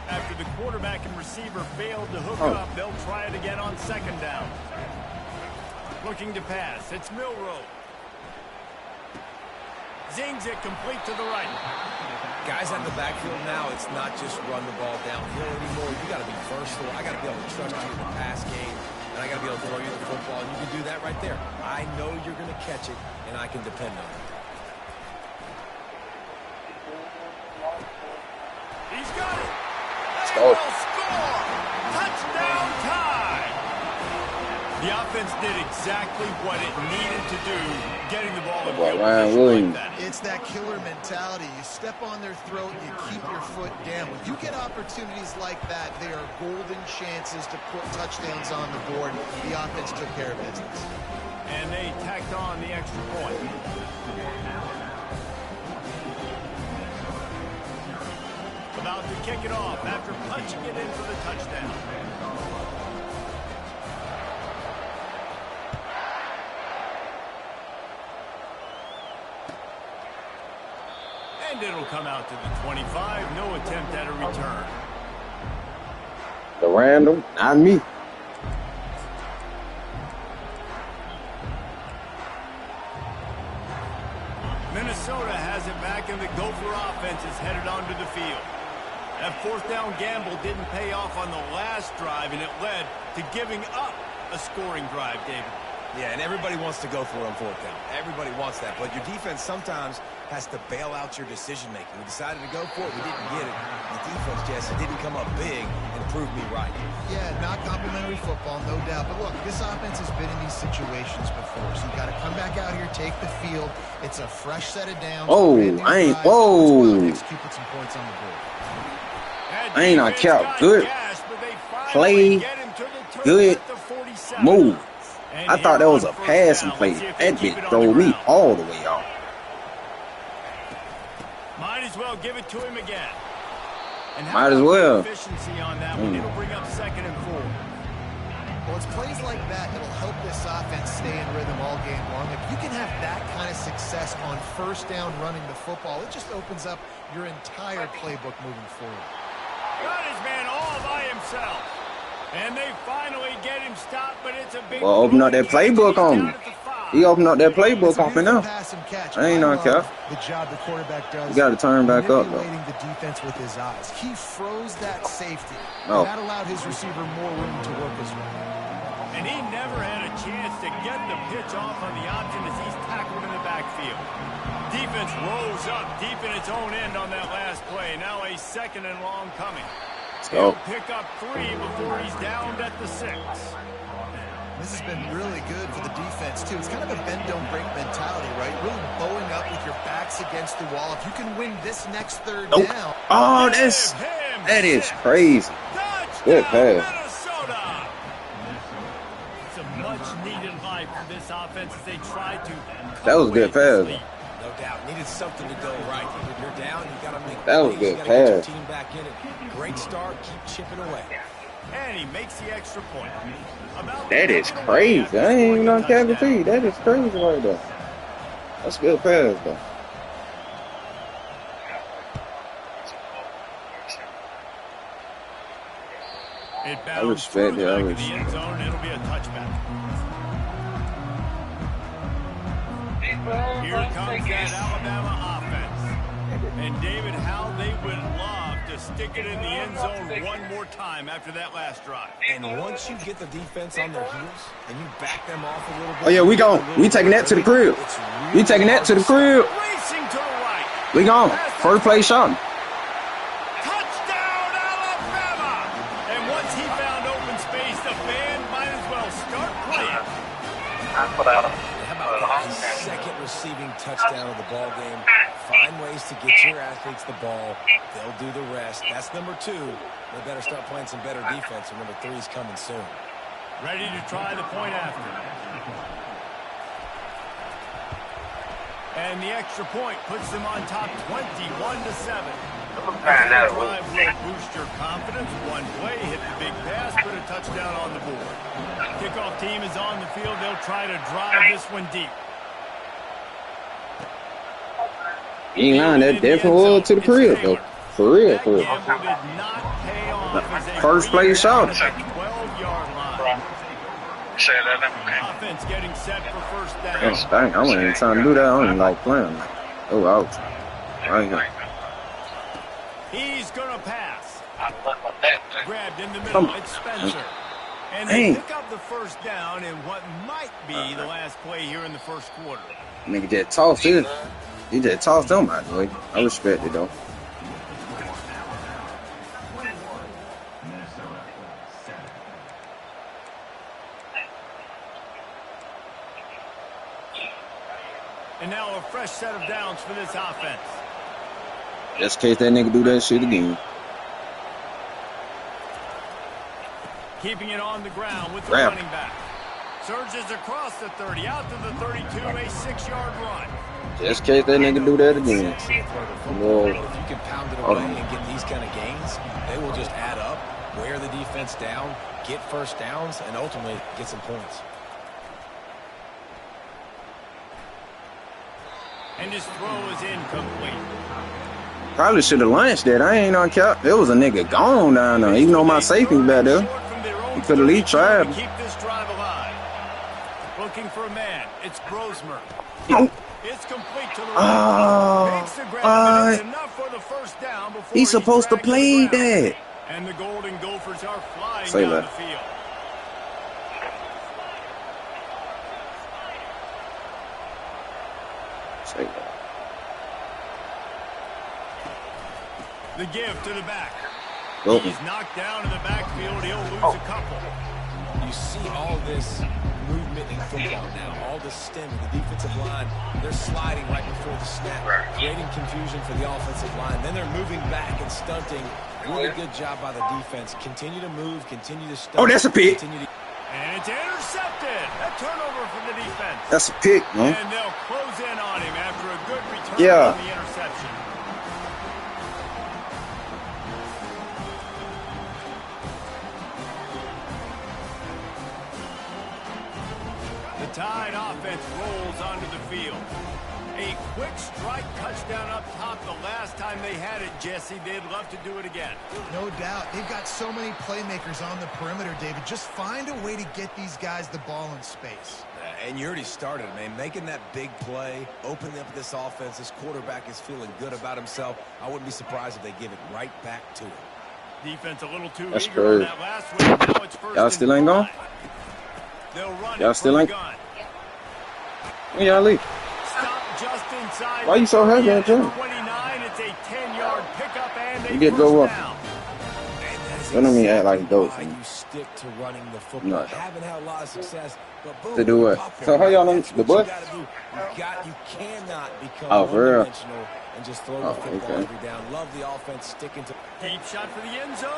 After the quarterback and receiver failed to hook up, they'll try it again on 2nd down. Looking to pass. It's Milroe. Zings it complete to the right. Guys out in the backfield now, it's not just run the ball downhill anymore. You got to be versatile. I got to be able to trust you in the pass game, and I got to be able to throw you the football. And you can do that right there. I know you're going to catch it, and I can depend on it. He's got it. They will score. Touchdown time. The offense did exactly what it needed to do, getting the ball in field position like that. It's that killer mentality. You step on their throat, you keep your foot down. When you get opportunities like that, they are golden chances to put touchdowns on the board. The offense took care of business. And they tacked on the extra point. About to kick it off after punching it in for the touchdown. And it'll come out to the 25. No attempt at a return. The random, not me. Minnesota has it back, and the Gopher offense is headed onto the field. That 4th down gamble didn't pay off on the last drive, and it led to giving up a scoring drive, David. Yeah, and everybody wants to go for it on 4th down. Everybody wants that, but your defense sometimes has to bail out your decision-making. We decided to go for it. We didn't get it. The defense, Jesse, didn't come up big and prove me right. Yeah, not complimentary football, no doubt. But look, this offense has been in these situations before, so you got to come back out here, take the field. It's a fresh set of downs. Oh, I ain't. Whoa. Execute some points on the board. I ain't on count. Good play, good move. I thought that was a passing play. That bitch threw me all the way off. Might as well give it to him again. And might as well. Efficiency on that one. It'll bring up 2nd and 4. Well, it's plays like that that'll help this offense stay in rhythm all game long. If you can have that kind of success on first down running the football, it just opens up your entire playbook moving forward. Got his man all by himself. And they finally get him stopped, but it's a big... Well, open up that playbook on me. He opened up that playbook on me now. I ain't on cap. The job the quarterback does. You got to turn back up, though. Manipulating the defense with his eyes. He froze that safety. Oh. That allowed his receiver more room to work his way. And he never had a chance to get the pitch off on the option as he's tackled in the backfield. Defense rose up deep in its own end on that last play. Now a 2nd and long coming. He'll pick up 3 before he's downed at the 6. This has been really good for the defense, too. It's kind of a bend-don't-break mentality, right? Really bowing up with your backs against the wall. If you can win this next third down... Oh, that is crazy. Good pass. Minnesota. It's a much-needed life for this offense as they try to... That was a good pass. No doubt. Needed something to go right. When you're down, you got to make... That was a good pass. Get your pass. team back in it. Great start. Keep chipping away. And he makes the extra point. That is crazy. I ain't even on Captain T. That is crazy right there. That's a good pass, though. I respect it. I respect it. It'll be a touchback. Here comes that Alabama offense. And David, how they would love to stick it in the end zone one more time after that last drive. And once you get the defense on their heels and you back them off a little bit. Oh, yeah, we gone. We taking that to the crib. We taking that to the crib. Racing to the right. We gone. First play shot. Touchdown, Alabama! And once he found open space, the band might as well start playing. How about the second receiving touchdown of the ball game? Find ways to get your athletes the ball. They'll do the rest. That's number 2. They better start playing some better defense, and number 3 is coming soon. Ready to try the point after. And the extra point puts them on top 21-7. That drive will boost your confidence. One play, hit the big pass, put a touchdown on the board. Kickoff team is on the field. They'll try to drive this one deep. You ain't lying. That definitely was to the crib, though. For real, for real. First play shot. 12-yard line. Offense getting set for first down. Oh, dang, I wasn't even trying to do that. I don't even like playing. Oh, out. Right. He's going to pass. Grabbed in the middle. Come on. It's Spencer. And they pick up the first down in what might be the last play here in the first quarter. Nigga just tossed it. He just tossed them out of the way. I respect it, though. And now a fresh set of downs for this offense. Just in case that nigga do that shit again. Keeping it on the ground with the running back. Surges across the 30, out to the 32, a 6-yard run. Just in case that nigga do that again. Well, if you can pound it away and get these kind of gains, they will just add up, wear the defense down, get first downs, and ultimately get some points. And his throw is incomplete. Probably should have launched that. I ain't on cap. There was a nigga gone down there. Even though my safety's back there. He could have at least tried. Keep this drive alive. Looking for a man. It's Grosmer. Oh. It's complete to the right. Makes the grab, it's enough for the first down before he's supposed to play that. And the Golden Gophers are flying Say down that. the field. Say that. The give to the back. Go. He's knocked down in the backfield. He'll lose a couple. You see all this movement in football now, all this stemming. The defensive line, they're sliding right before the snap, creating confusion for the offensive line. Then they're moving back and stunting. Really good job by the defense. Continue to move, continue to stunt. Oh, that's a pick. And it's intercepted. A turnover from the defense. That's a pick, man. And they'll close in on him after a good return on the interception. Tide offense rolls onto the field. A quick strike touchdown up top the last time they had it, Jesse. They'd love to do it again. No doubt. They've got so many playmakers on the perimeter, David. Just find a way to get these guys the ball in space. And you already started, man. Making that big play, opening up this offense. This quarterback is feeling good about himself. I wouldn't be surprised if they give it right back to him. Defense a little too That's eager on crazy. that last one. Now it's first. Y'all still ain't gone? Y'all still ain't? When y'all leave? Stop just inside. Why you so heavy at Jim? 29, it's a 10-yard pickup and You get to go up. down. That don't mean act like a goat. Why you stick to running the football. No. Haven't had a lot of success, but boom, To do what? pop So one. how y'all on That's the what bus? You gotta do. You cannot become Oh, for real? one-dimensional and just throw the football okay. every down. Love the offense sticking to. Deep shot for the end zone.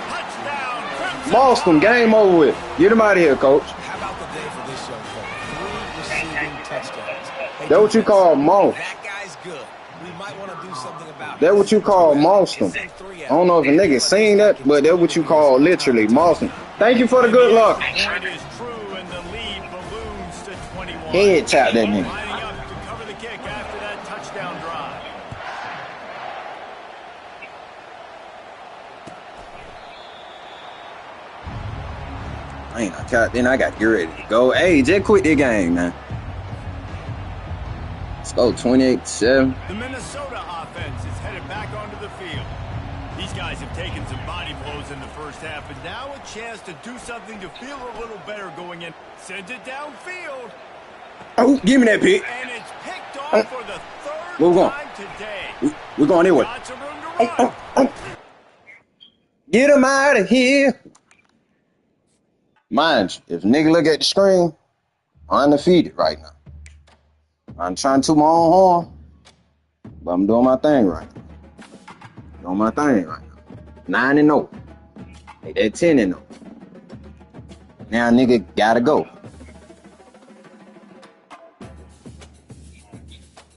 Touchdown. Crimson Lost them. Tide. Game over with. Get him out of here, coach. How about the day for this young fella? 3 receiving touchdowns. Hey, That what you call moss. That guy's good. We might want to do something about That it. what you call moss them. I don't know if a nigga seen that, but that what you call literally moss them. Thank you for the good luck. Point is true, and the lead balloons to 21. Head tap that nigga. Lining up to cover the kick after that touchdown drive. I ain't gonna cut. Then I got to get ready to go. Hey, just quit the game, man. Let's go 28-7. The Minnesota offense is headed back onto the field. These guys have taken some body blows in the first half, and now a chance to do something to feel a little better going in. Sends it downfield, Oh, give me that pick. and it's picked off for the third Where we going? time today. We're going anyway. Lots of room to run. Get him out of here. Mind you, if nigga look at the screen, I'm undefeated right now. I'm trying to toot my own horn, but I'm doing my thing right now. Doing my thing right now. 9-0. They 10-0. Now nigga gotta go.